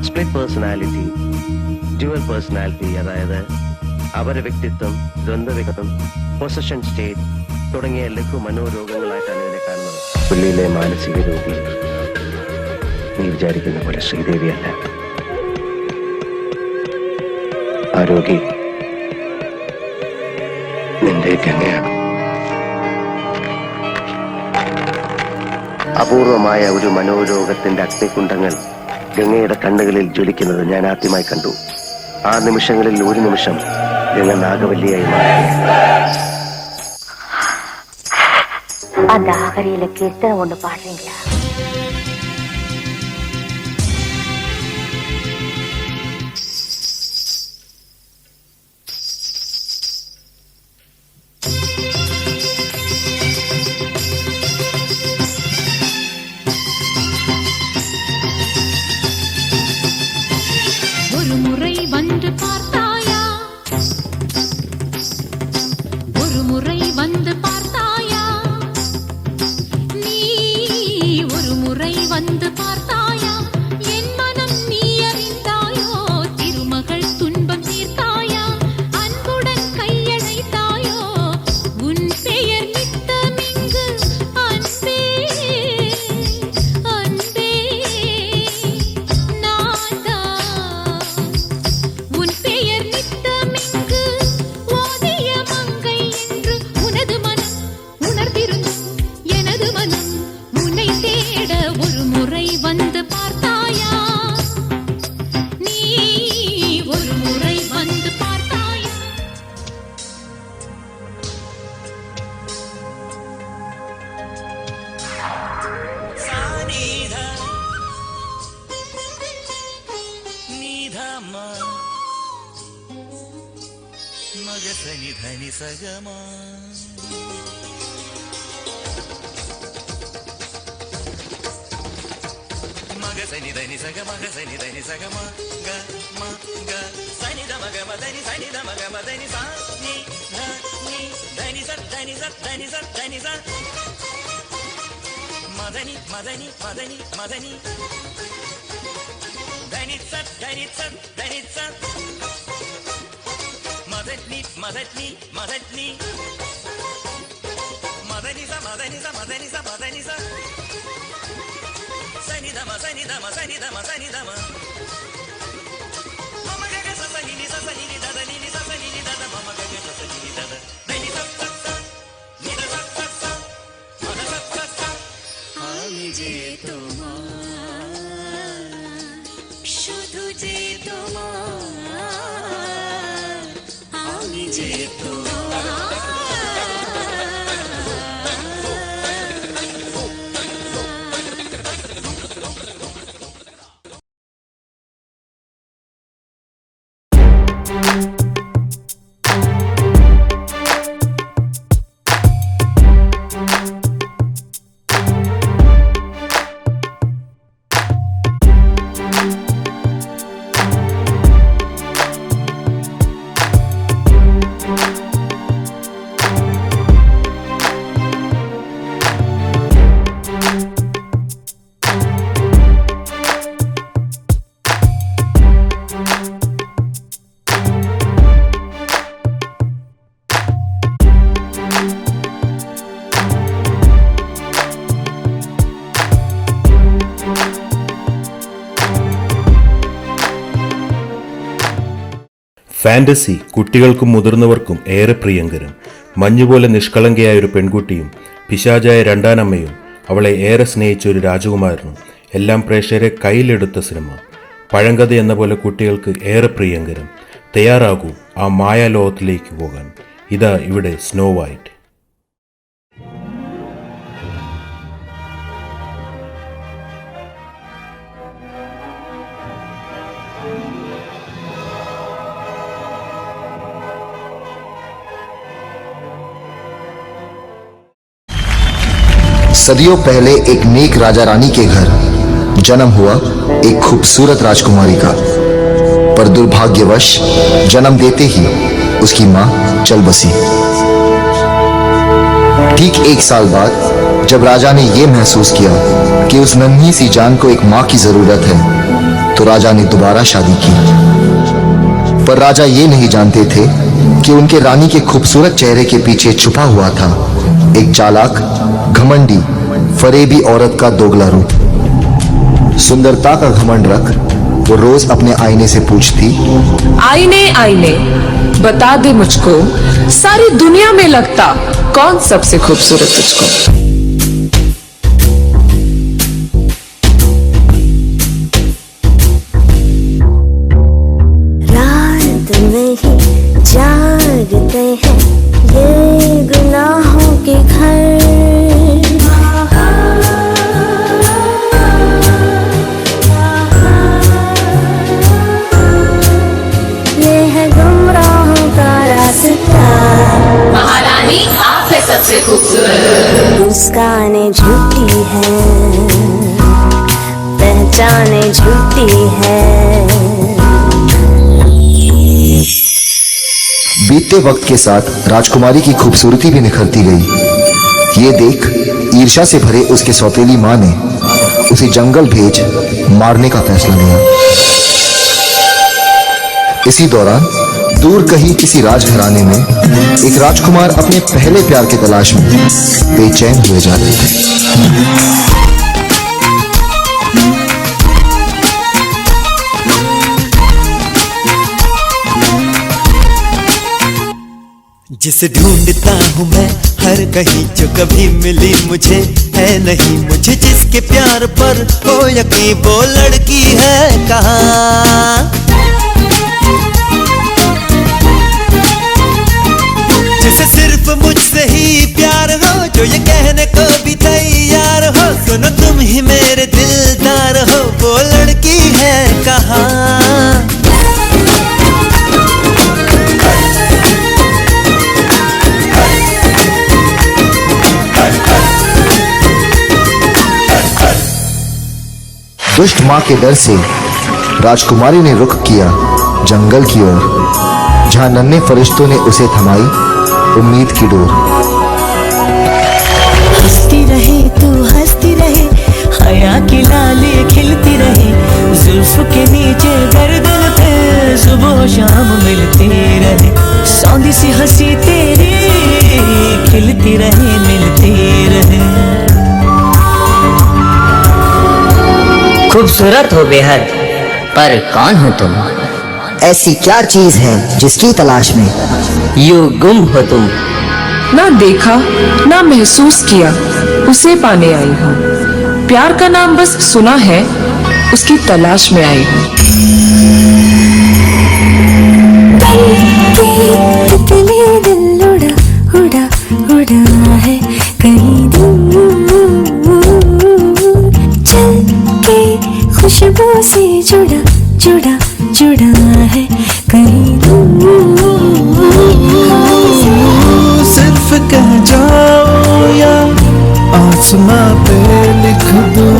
സ്പ്ലിറ്റ് പേഴ്സണാലിറ്റി, ഡ്യുവൽ പേഴ്സണാലിറ്റി, അതായത് അപരവ്യക്തിത്വം, ദ്വന്ദ്വവ്യക്തിത്വം, പൊസഷൻ സ്റ്റേറ്റ് തുടങ്ങിയ ലഘു മനോരോഗങ്ങളായിട്ടാണ് ഇതിനെ കാണുന്നത്. പുള്ളിയിലെ മാനസിക രോഗി നീ വിചാരിക്കുന്ന പോലെ ശ്രീദേവിയല്ല. ആ രോഗി നിന്റെ ഗംഗയാണ്. അപൂർവമായ ഒരു മനോരോഗത്തിന്റെ അഗ്നികുണ്ഡങ്ങൾ ഗംഗയുടെ കണ്ണുകളിൽ ജ്വലിക്കുന്നത് ഞാൻ ആദ്യമായി കണ്ടു. ആ നിമിഷങ്ങളിൽ ഒരു നിമിഷം ഗംഗ നാഗവല്ലിയായി മാറി. அந்த ஆகரியில கீர்த்தனை ஒண்ணு பாடுறீங்களா? ஒரு முறை வந்து பார்த்தாயா, ஒரு முறை வந்து பார்த்தாயா, நீ ஒரு முறை മഗസനി ധനി സഗമാ മഗസനി ധനി സഗ മഗസനി ധനി സഗമ ഗ മ ഗ സനി ധ മഗ മദനി സനി ധ മഗ മദനി സ നി ധ നി ധനി സ ധനി സ ധനി സ ധനി സ മദനി മദനി മദനി മദനി ധനി സ ധനി സ ധനി സ മദനി മദനി മദനി മദനി സ മദനി സ മദനി സ മദനി സ സനി ധമ സനി ധമ സനി ധമ സനി ധമ മമ ഗഗ സ സനി നി സ സനി നി ദദ നി നി സ സനി നി ദദ മമ ഗഗ സ സനി നി ദദ ധനി സ സ സ നി ദ സ സ സ മദ സ സ സ আমি যে তোমার শুধু যে তোমার আমি যে তোমার ഫാന്റസി കുട്ടികൾക്കും മുതിർന്നവർക്കും ഏറെ പ്രിയങ്കരം. മഞ്ഞുപോലെ നിഷ്കളങ്കയായ ഒരു പെൺകുട്ടിയും പിശാചായ രണ്ടാനമ്മയും അവളെ ഏറെ സ്നേഹിച്ച ഒരു രാജകുമാരനും എല്ലാം പ്രേക്ഷകരെ കയ്യിലെടുത്ത സിനിമ. പഴങ്കഥ എന്ന പോലെ കുട്ടികൾക്ക് ഏറെ പ്രിയങ്കരം. തയ്യാറാകൂ ആ മായാലോകത്തിലേക്ക് പോകാൻ. ഇതാ ഇവിടെ സ്നോ വൈറ്റ്. सदियों पहले एक नेक राजा रानी के घर जन्म हुआ एक खूबसूरत राजकुमारी का, पर दुर्भाग्यवश जन्म देते ही उसकी मां चल बसी। ठीक 1 साल बाद जब राजा ने यह महसूस किया कि उस नन्ही सी जान को एक मां की जरूरत है, तो राजा ने दोबारा शादी की। पर राजा ये नहीं जानते थे कि उनके रानी के खूबसूरत चेहरे के पीछे छुपा हुआ था एक चालाक, घमंडी, फरेबी औरत का दोगला रूप। सुंदरता का घमंड रख वो रोज अपने आईने से पूछती, आईने आईने बता दे मुझको, सारी दुनिया में लगता कौन सबसे खूबसूरत तुझको। रात में ही जागते हैं ये गुनाहों के घर, ये है गुमराहों का रास्ता। महारानी आप है सबसे खूबसूरत। मुस्कानें झूठी है, पहचाने झूठी है। बीतते वक्त के साथ राजकुमारी की खूबसूरती भी निखरती गई। ये देख ईर्ष्या से भरे उसके सौतेली मां ने उसे जंगल भेज मारने का फैसला लिया। इसी दौरान दूर कहीं किसी राजघराने में एक राजकुमार अपने पहले प्यार की तलाश में बेचैन हुए जा रहे थे। जिसे ढूंढता हूँ मैं हर कहीं, जो कभी मिली मुझे है नहीं। मुझे जिसके प्यार पर हो यकीन, वो लड़की है कहाँ। जिसे सिर्फ मुझसे ही प्यार हो, जो ये कहने को भी तैयार हो, सुनो तुम ही मेरे दिलदार हो, वो लड़की है कहाँ। दुष्ट माँ के डर से राजकुमारी ने रुख किया जंगल की ओर, जहां नन्हे फरिश्तों ने उसे थमाई उम्मीद की डोर। हंसती रहे तू हंसती रहे, हया की लाली खिलती रहे, जुल्फ के नीचे गर्दन पे सुबह शाम मिलती रहे, सौंधी सी हंसी तेरी खिलती रहे मिलती रहे। खूबसूरत हो बेहद, पर कौन हो तुम? ऐसी क्या चीज है जिसकी तलाश में यूं गुम हो तुम? ना देखा ना महसूस किया, उसे पाने आई हूँ। प्यार का नाम बस सुना है, उसकी तलाश में आई हूँ। तितली दिल उड़ा उड़ा उड़ा है कहीं दूर, चल के खुशबू से जुड़ा जुड़ा जुड़ा है कहीं दूर। सिर्फ कह जाओ या आसमां पे लिख दूं,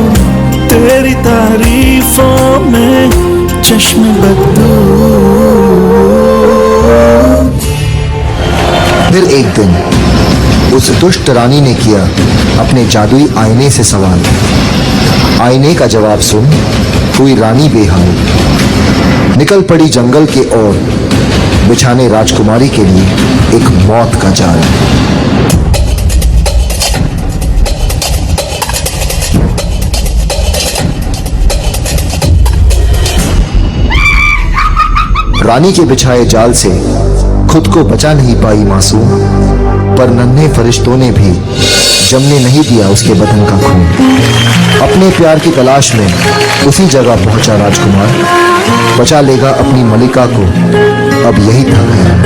तेरी तारीफों में चश्मे बदलूं। फिर एक दिन उस दुष्ट रानी ने किया अपने जादुई आईने से सवाल। आईने का जवाब सुन हुई रानी बेहाल, निकल पड़ी जंगल के ओर, बिछाने राजकुमारी के लिए एक मौत का जाल। रानी के बिछाए जाल से खुद को बचा नहीं पाई मासूम, पर नन्हे फरिश्तों ने भी जमने नहीं दिया उसके बदन का खून। अपने प्यार की तलाश में उसी जगह पहुंचा राजकुमार, बचा लेगा अपनी मलिका को, अब यही था खैर।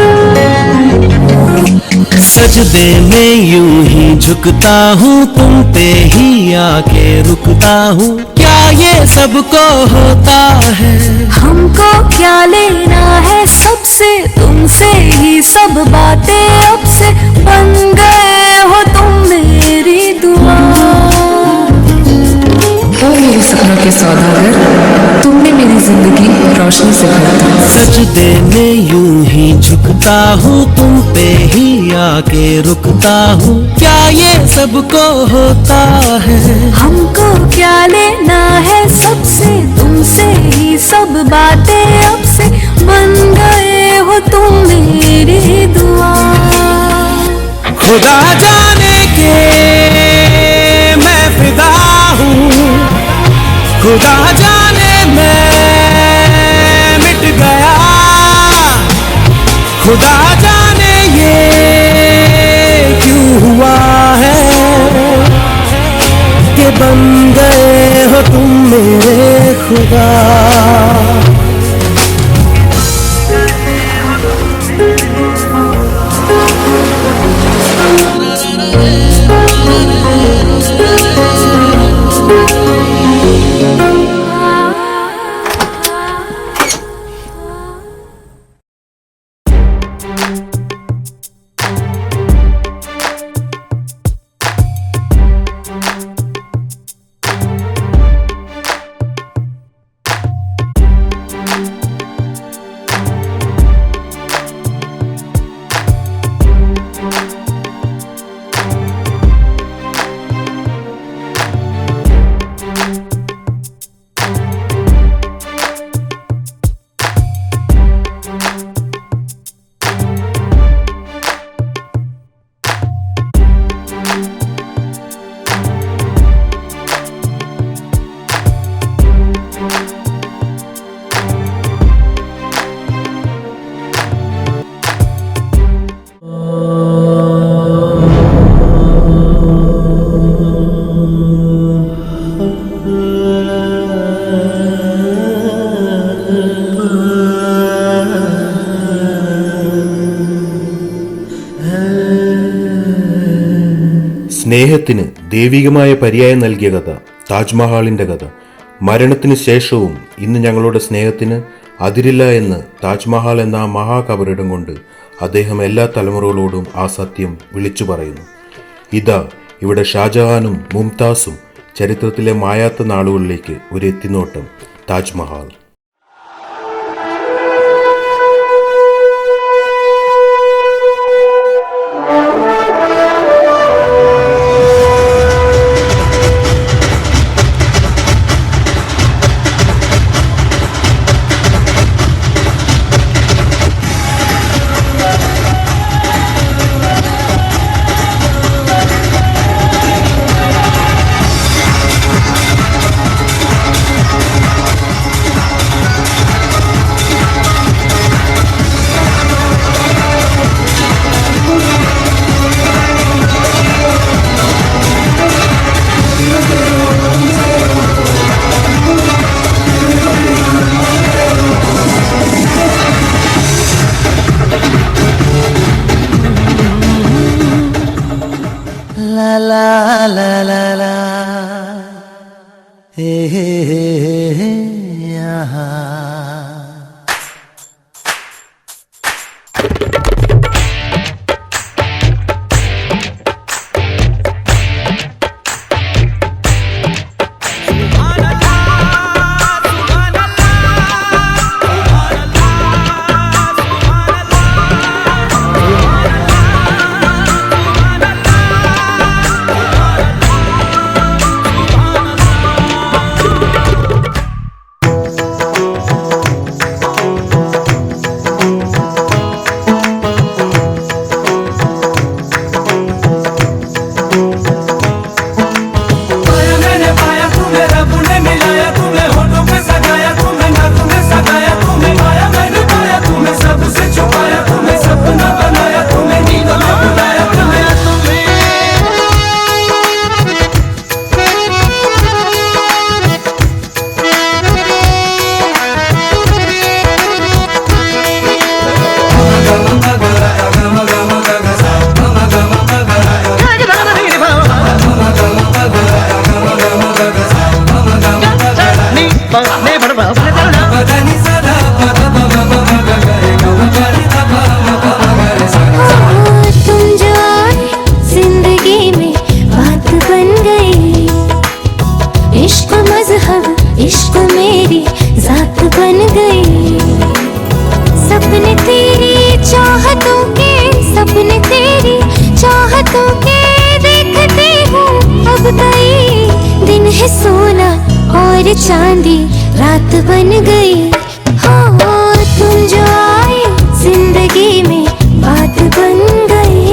सजदे में यूं ही झुकता हूँ, तुम पे ही आके रुकता हूँ, क्या ये सबको होता है? हमको क्या लेना है सबसे, तुमसे ही सब बातें अब से, बन गए हो तुम मेरी दुआ। ओ मेरे सपनों के सौदागर, तुमने मेरी जिंदगी रोशनी से भर दी। सजदे में यूं ही झुकता हूँ, तुम पे ही आके रुकता हूँ, क्या ये सबको होता है? हमको क्या लेना है सबसे, तुमसे ही सब बातें अब से, बन गए हो तुम मेरी दुआ। खुदा जाने के मैं फिदा हूँ, खुदा जाने मैं मिट गया, खुदा जाने ये क्यों हुआ है कि बन गए हो तुम मेरे खुदा। സ്നേഹത്തിന് ദൈവികമായ പര്യായം നൽകിയ കഥ താജ്മഹാളിൻ്റെ കഥ. മരണത്തിന് ശേഷവും ഇന്ന് ഞങ്ങളുടെ സ്നേഹത്തിന് അതിരില്ല എന്ന് താജ്മഹാൾ എന്ന ആ മഹാകബറിടം കൊണ്ട് അദ്ദേഹം എല്ലാ തലമുറകളോടും ആ സത്യം വിളിച്ചു പറയുന്നു. ഇതാ ഇവിടെ ഷാജഹാനും മുംതാസും ചരിത്രത്തിലെ മായാത്ത നാളുകളിലേക്ക് ഒരു എത്തിനോട്ടം. Taj Mahal. La la la la la, hey hey hey hey, aha. इश्क मेरी जात बन गई। सपने तेरी चाहतों के, सपने तेरी चाहतों के देखते हूँ अब कई दिन है सोना और चांदी रात बन गई। हो तुम जो आए जिंदगी में बात बन गई।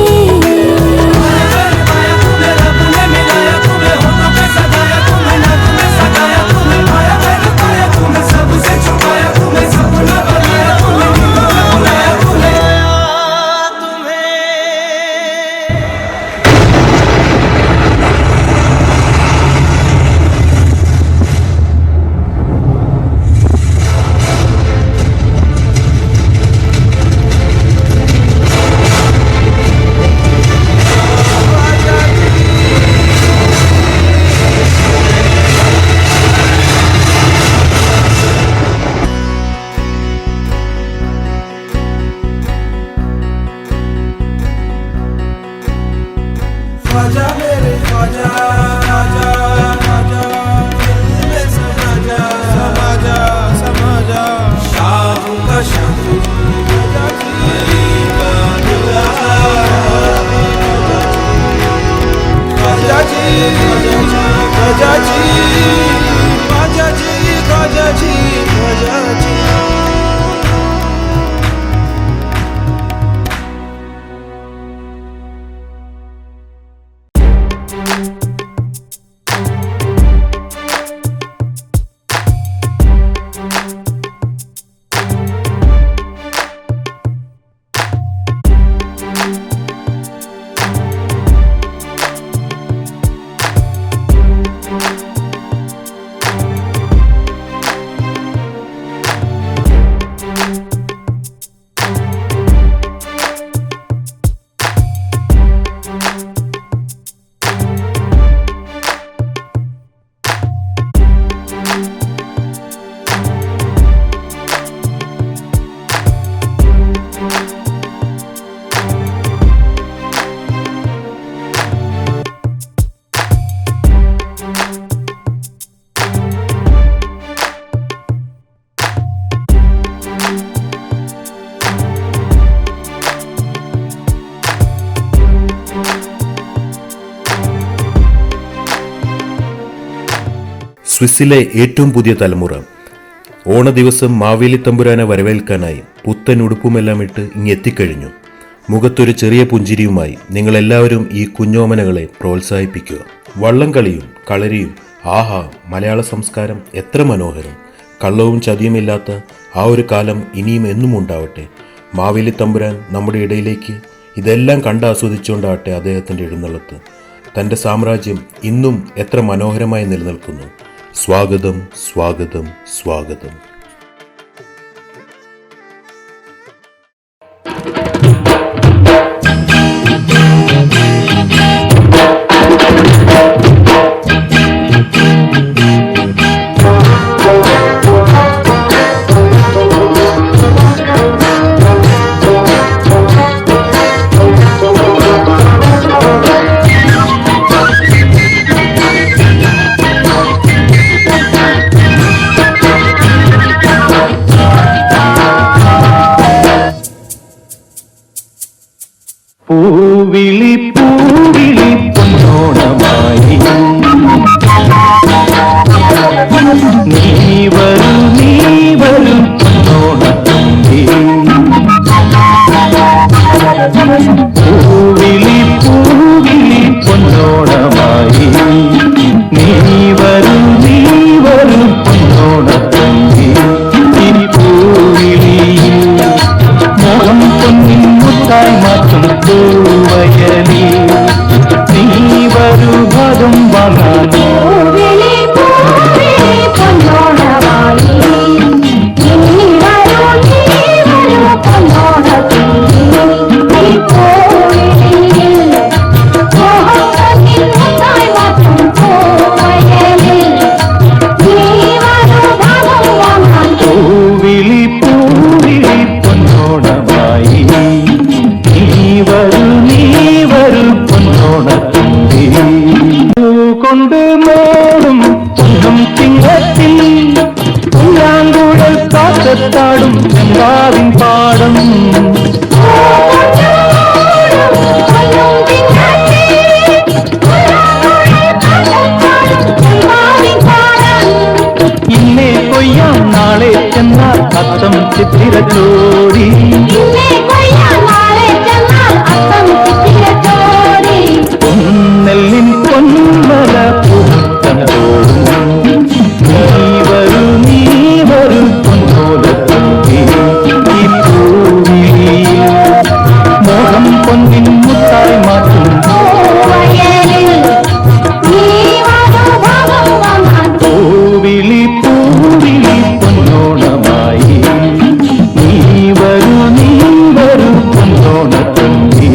ख्वाजा मेरे ख्वाजा, राजा राजा दिल में समा जा, समा जा, समा जा। शाह का शाह ख्वाजा जी का दुलारा, ख्वाजा जी ख्वाजा जी ख्वाजा जी ख्वाजा जी ख्वाजा जी। സ്വിസ്സിലെ ഏറ്റവും പുതിയ തലമുറ ഓണ ദിവസം മാവേലി തമ്പുരാനെ വരവേൽക്കാനായി പുത്തൻ ഉടുപ്പുമെല്ലാം ഇട്ട് ഇങ്ങെത്തിക്കഴിഞ്ഞു. മുഖത്തൊരു ചെറിയ പുഞ്ചിരിയുമായി നിങ്ങളെല്ലാവരും ഈ കുഞ്ഞോമനകളെ പ്രോത്സാഹിപ്പിക്കുക. വള്ളംകളിയും കളരിയും, ആഹാ, മലയാള സംസ്കാരം എത്ര മനോഹരം! കള്ളവും ചതിയുമില്ലാത്ത ആ ഒരു കാലം ഇനിയും എന്നും ഉണ്ടാവട്ടെ. മാവേലി തമ്പുരാൻ നമ്മുടെ ഇടയിലേക്ക് ഇതെല്ലാം കണ്ടാസ്വദിച്ചുകൊണ്ടാവട്ടെ അദ്ദേഹത്തിൻ്റെ എഴുന്നള്ളത്ത്. തൻ്റെ സാമ്രാജ്യം ഇന്നും എത്ര മനോഹരമായി നിലനിൽക്കുന്നു. സ്വാഗതം, സ്വാഗതം, സ്വാഗതം. പൂവിളി പൂവിളി പൊന്നോണമായി നീ വരൂ പൊന്നോണത്തുമ്പി. പൂവിളി പൂവിളി പൊന്നോണമായി നീ വരൂ പൊന്നോണത്തുമ്പി. ഈ പൂവിളിയിൽ മോഹം പൊന്നിൻ മുത്തായി മാറ്റും പൂവയലി നീ വരൂ ഭാഗം വാങ്ങാൻ. പൂവിളി പൂവിളി പൊന്നോണമായി നീ വരൂ പൊന്നോണത്തുമ്പി. കൊണ്ട് മോളും പൊന്നും തിങ്ങത്തിൽ പുല്ലാങ്കുഴൽ കാറ്റത്താടും ചെമ്പാവിൻ പാടം. ഇന്നേ കൊയ്യാം നാളെ ചെന്നാൽ അത്തം ചിത്തിരച്ചോടി. നെല്ലിൻ പൊന്മല പൂത്തം തോറും നീ വരൂ പൊന്നോലത്തുമ്പി. ഈ പൂവിളിയിൽ മോഹം പൊന്നിൻ മുത്തായി മാറ്റും പൂവിളി പൂവിളി പൊന്നോണമായി നീ വരൂ പൊന്നോണത്തുമ്പി.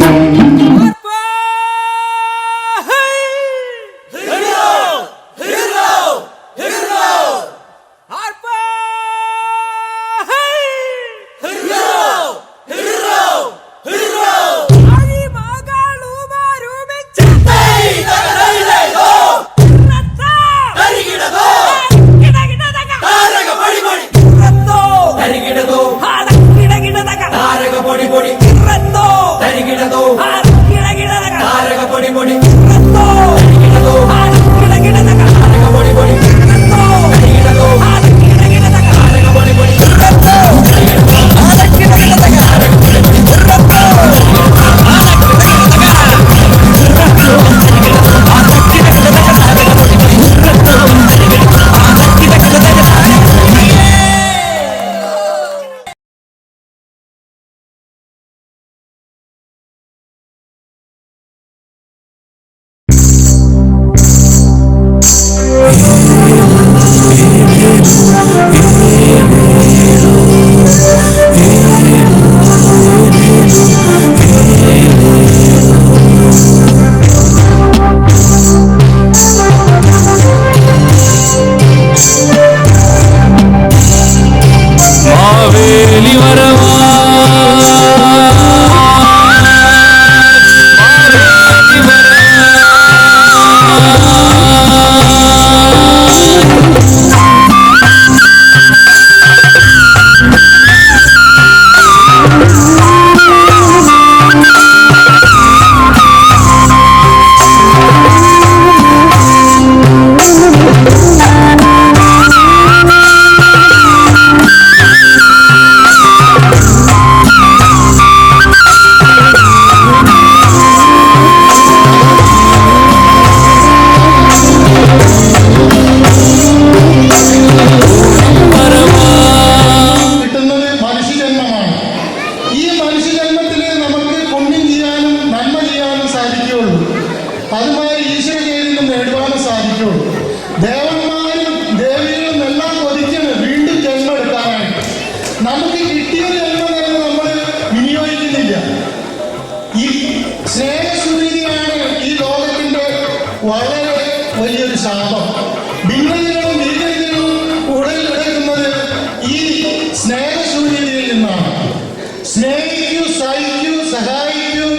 സഹായിക്കൂ,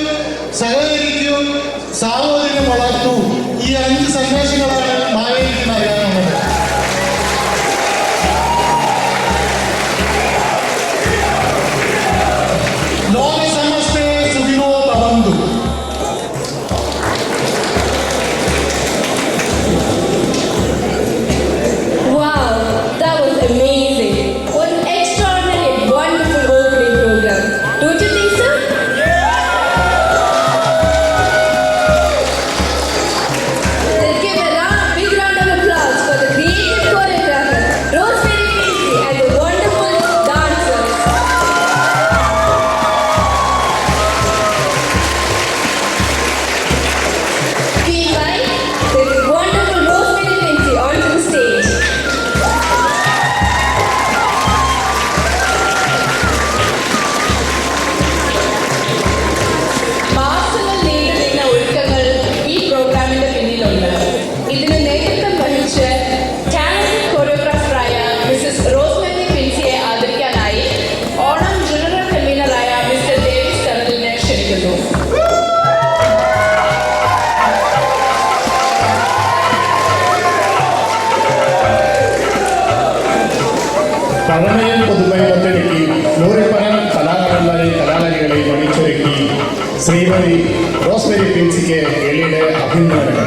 സഹകരിക്കൂ, സാഹോദര്യം വളർത്തൂ. ഈ 5 സന്ദേശങ്ങളാണ് മാവേലിക്ക് നൽകാനുള്ളത്. ലോക സമസ്തേ സുഖിനോ ഭവന്തു. Wow, that was amazing. What an extraordinary and wonderful opening program. Don't you think so? Let's give a big round of applause for the creative choreographer, Rosemary Casey, and the wonderful dancers. We invite the wonderful Rosemary Casey onto the stage. മാസങ്ങൾ നീണ്ടു നിന്ന ഒരുക്കങ്ങൾ ഈ പ്രോഗ്രാമിന്റെ പിന്നിലുണ്ട്. ഇതിന് നേതൃത്വം വഹിച്ച് ടാലന്റഡ് കൊറിയോഗ്രാഫറായ മിസസ് റോസ്മെറി പിൻസിയെ ആദരിക്കാനായി ഓണം ജനറൽ കൺവീനറായ മിസ്റ്റർ ഡേവിസ് കടലിനെ ക്ഷണിക്കുന്നു. പഴമയും പുതുമയും ഒത്തൊരുക്കി നൂറിപ്പരം കലാകാരികളെയും അണിച്ചൊരുക്കി ശ്രീമതി റോസ്മെരി പിൻസിക്ക് എളിയുടെ അഭിനന്ദനങ്ങൾ.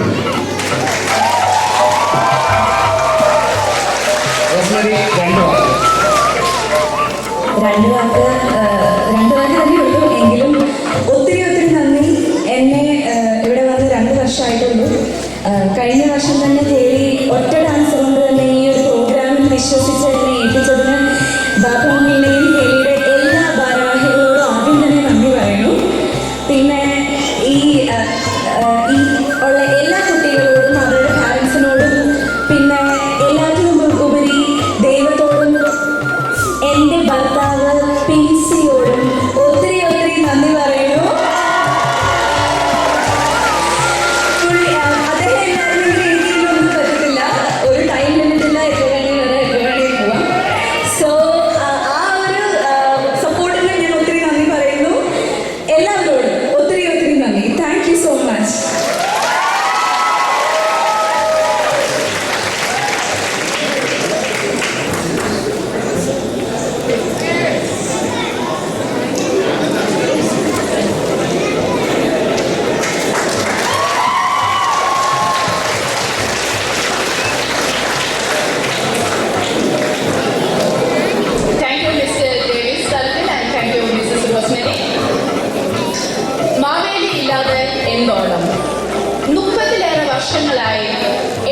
റോസ്മെരി 2 വാക്ക്. 2 വാക്ക് തന്നെ ഉള്ളൂ. എങ്കിലും ഒത്തിരി നന്ദി. എന്നെ ഇവിടെ വന്ന് 2 വർഷമായിട്ടുള്ളൂ. കഴിഞ്ഞ വർഷം തന്നെ കേളി ഒറ്റ ഡാൻസ് കൊണ്ട് തന്നെ ഈ ഒരു പ്രോഗ്രാമിൽ വിശ്വസിച്ച് എന്നെ ഏൽപ്പിച്ചതിന് ബാബുവിനെയും കേളിയുടെ എല്ലാ ഭാരവാഹികളോടും ആദ്യം തന്നെ നന്ദി പറയുന്നു. പിന്നെ ഈ ഉള്ള എല്ലാ കുട്ടികളോടും അവരുടെ പാരൻസിനോടും പിന്നെ എല്ലാത്തിനും ഉപരി ദൈവത്തോടും എൻ്റെ ഭർത്താവ് പിൻസിയോടും ഒത്തിരി നന്ദി പറയുന്നു. അദ്ദേഹം എല്ലാവരും എനിക്കൊന്നും പറ്റത്തില്ല. ഒരു ടൈം ലിമിറ്റ് ഇല്ല. എപ്പോൾ വേണമെങ്കിൽ പോവാം. സോ ആ ഒരു സപ്പോർട്ടിന് ഞാൻ ഒത്തിരി നന്ദി പറയുന്നു. എല്ലാവരോടും ഒത്തിരി നന്ദി. Thank you so much. Thank you, Mr. Davis Sullivan, and thank you, Mrs. Rosemary. Maveli ഇല്ലാതെ എന്നോണം 30-ലേറെ വർഷങ്ങളായി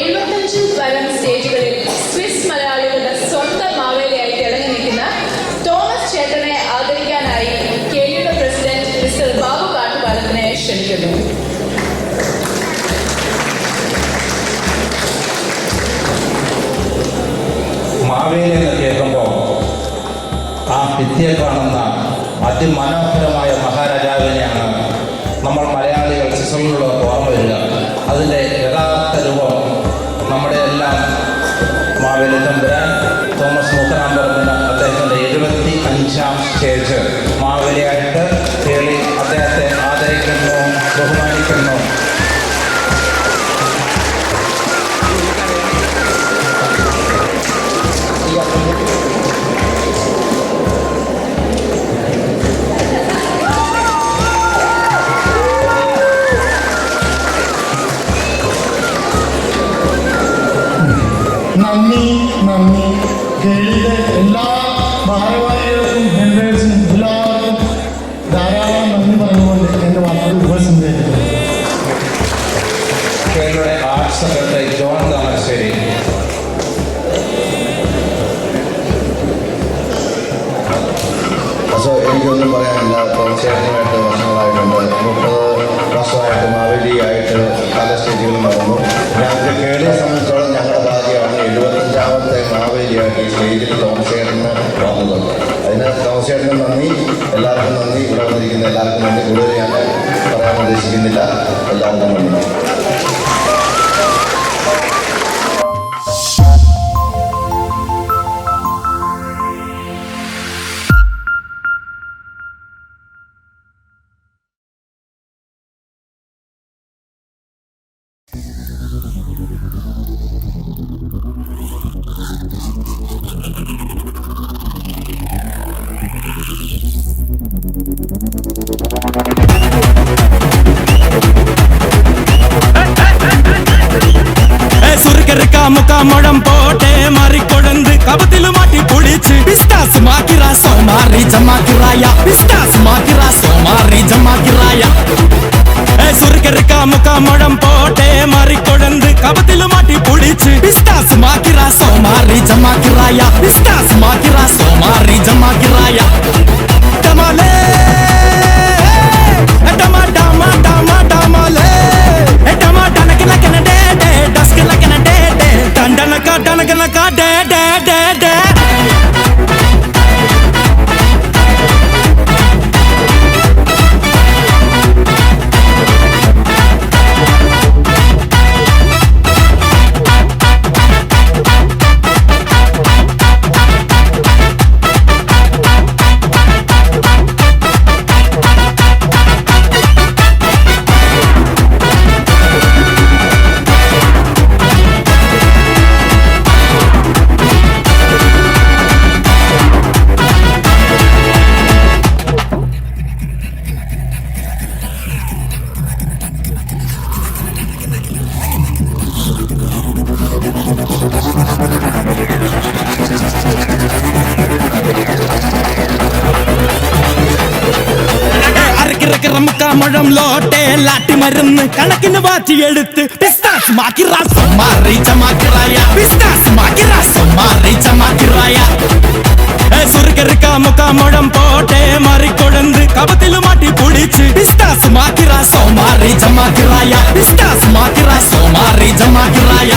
75 പരം സ്റ്റേജുകളിൽ സ്വിസ് മലയാളികളുടെ സ്വന്തം മാവേലിയായി തിളങ്ങി നിൽക്കുന്ന തോമസ് ചേട്ടനെ ആദരിക്കാനായി കേളിയുടെ പ്രസിഡന്റ് മിസ്റ്റർ ബാബു കാട്ടുപാലത്തിനെ ക്ഷണിക്കുന്നു. മാവേലി എന്ന് കേൾക്കുമ്പോൾ ആ ഭിത്തിയെ കാണുന്ന അതിമനോഹരമായ മഹാരാജാവിനെയാണ് നമ്മൾ മലയാളികൾ സിസറിലുള്ളവർക്ക് ഓർമ്മ വരിക. അതിൻ്റെ യഥാർത്ഥ രൂപം നമ്മുടെ എല്ലാം മാവേലി തമ്പുരാൻ തോമസ് മൂക്കനാമ്പറമ്പിന് അദ്ദേഹത്തിൻ്റെ 75ാം സ്റ്റേജ് മാവേലിയായിട്ട് കേളി അദ്ദേഹത്തെ ആദരിക്കുന്നു, ബഹുമാനിക്കുന്നു. നന്ദി. കേളിയുടെ എല്ലാ ഭാരവാഹികൾക്കും മെമ്പേഴ്സിനും എല്ലാവർക്കും ധാരാളം നന്ദി പറഞ്ഞുകൊണ്ട് എൻ്റെ വാക്കുകൾ ഉപസംഹരിക്കുന്നു. കേരളയുടെ ആർട്സ് സെക്രട്ടറി ജോൺ താമരശ്ശേരി. എനിക്കൊന്നും പറയാനില്ല. തീർച്ചയായിട്ടുമായിട്ട് വർഷങ്ങളായിട്ടുണ്ട്. 30 വർഷമായിട്ട് മാവേലിയായിട്ട് പല സ്റ്റേജുകളും നടന്നു. ഞങ്ങൾക്ക് കേളിയെ സംബന്ധിച്ചോളം ഞങ്ങളുടെ ഭാഗ്യമാണ് 75ാമത്തെ മാവേലിയായിട്ട് ഈ സ്റ്റേജിൽ തോമസേട്ടന് വന്നത്. അതിന് തോമസേട്ടന് നന്ദി, എല്ലാവർക്കും നന്ദി. ഇവിടെ വന്നിരിക്കുന്ന എല്ലാവർക്കും നന്ദി. കൂടുതൽ ഞാൻ പറയാൻ ഉദ്ദേശിക്കുന്നില്ല. എല്ലാവർക്കും നന്ദി. മുക്കാ മുഴം പോട്ടെ മാറിക്കൊടന്ത് കപത്തില് മാറ്റി പൊളിച്ച് പിസ്താസ് മാക്കിറ സോമാറി ജമാക്കിറായ പിസ്താസ് മാക്കിറ സോമാറി ജമാക്കിറായ സുർക്കറിക്ക മുക്കാ മുഴം പോട്ടെ മാറിക്കൊടന്ത് കപത്തില് മാറ്റി പൊളിച്ച് പിസ്താസ് മാക്കിറ സോമാറി ജമാക്കിറായ പിസ്താസ് മാക്കിറ സോമാറി ജമാക്കിറായ ടമാലേ ടമാ ടമാ ടമാ ടമാലേ ടമാ ടനക്കന കന ഡേ ഡേ ഡസ്കന കന ഡേ ഡേ ടണ്ടനക ടനകനക ഡേ ഡേ ഡേ ഡേ മുഴം ലോട്ടെ ലാട്ടി മരുന്ന് കണക്കിന് വാറ്റിയെടുത്ത് പിസ്താസ് മാക്കിറ സോമാറി ജമാക്കിറായ പിസ്താസ് മാക്കിറ സോമാറി ജമാക്കിറായ സുർക്കറിക്ക മുക്കാ മുഴം പോട്ടെ മാറിക്കൊടന്ത് കപത്തില് മാറ്റി പൊടിച്ച് പിസ്താസ് മാക്കിറ സോമാറി ജമാക്കിറായ പിസ്താസ് മാക്കിറ സോമാറി ജമാക്കിറായ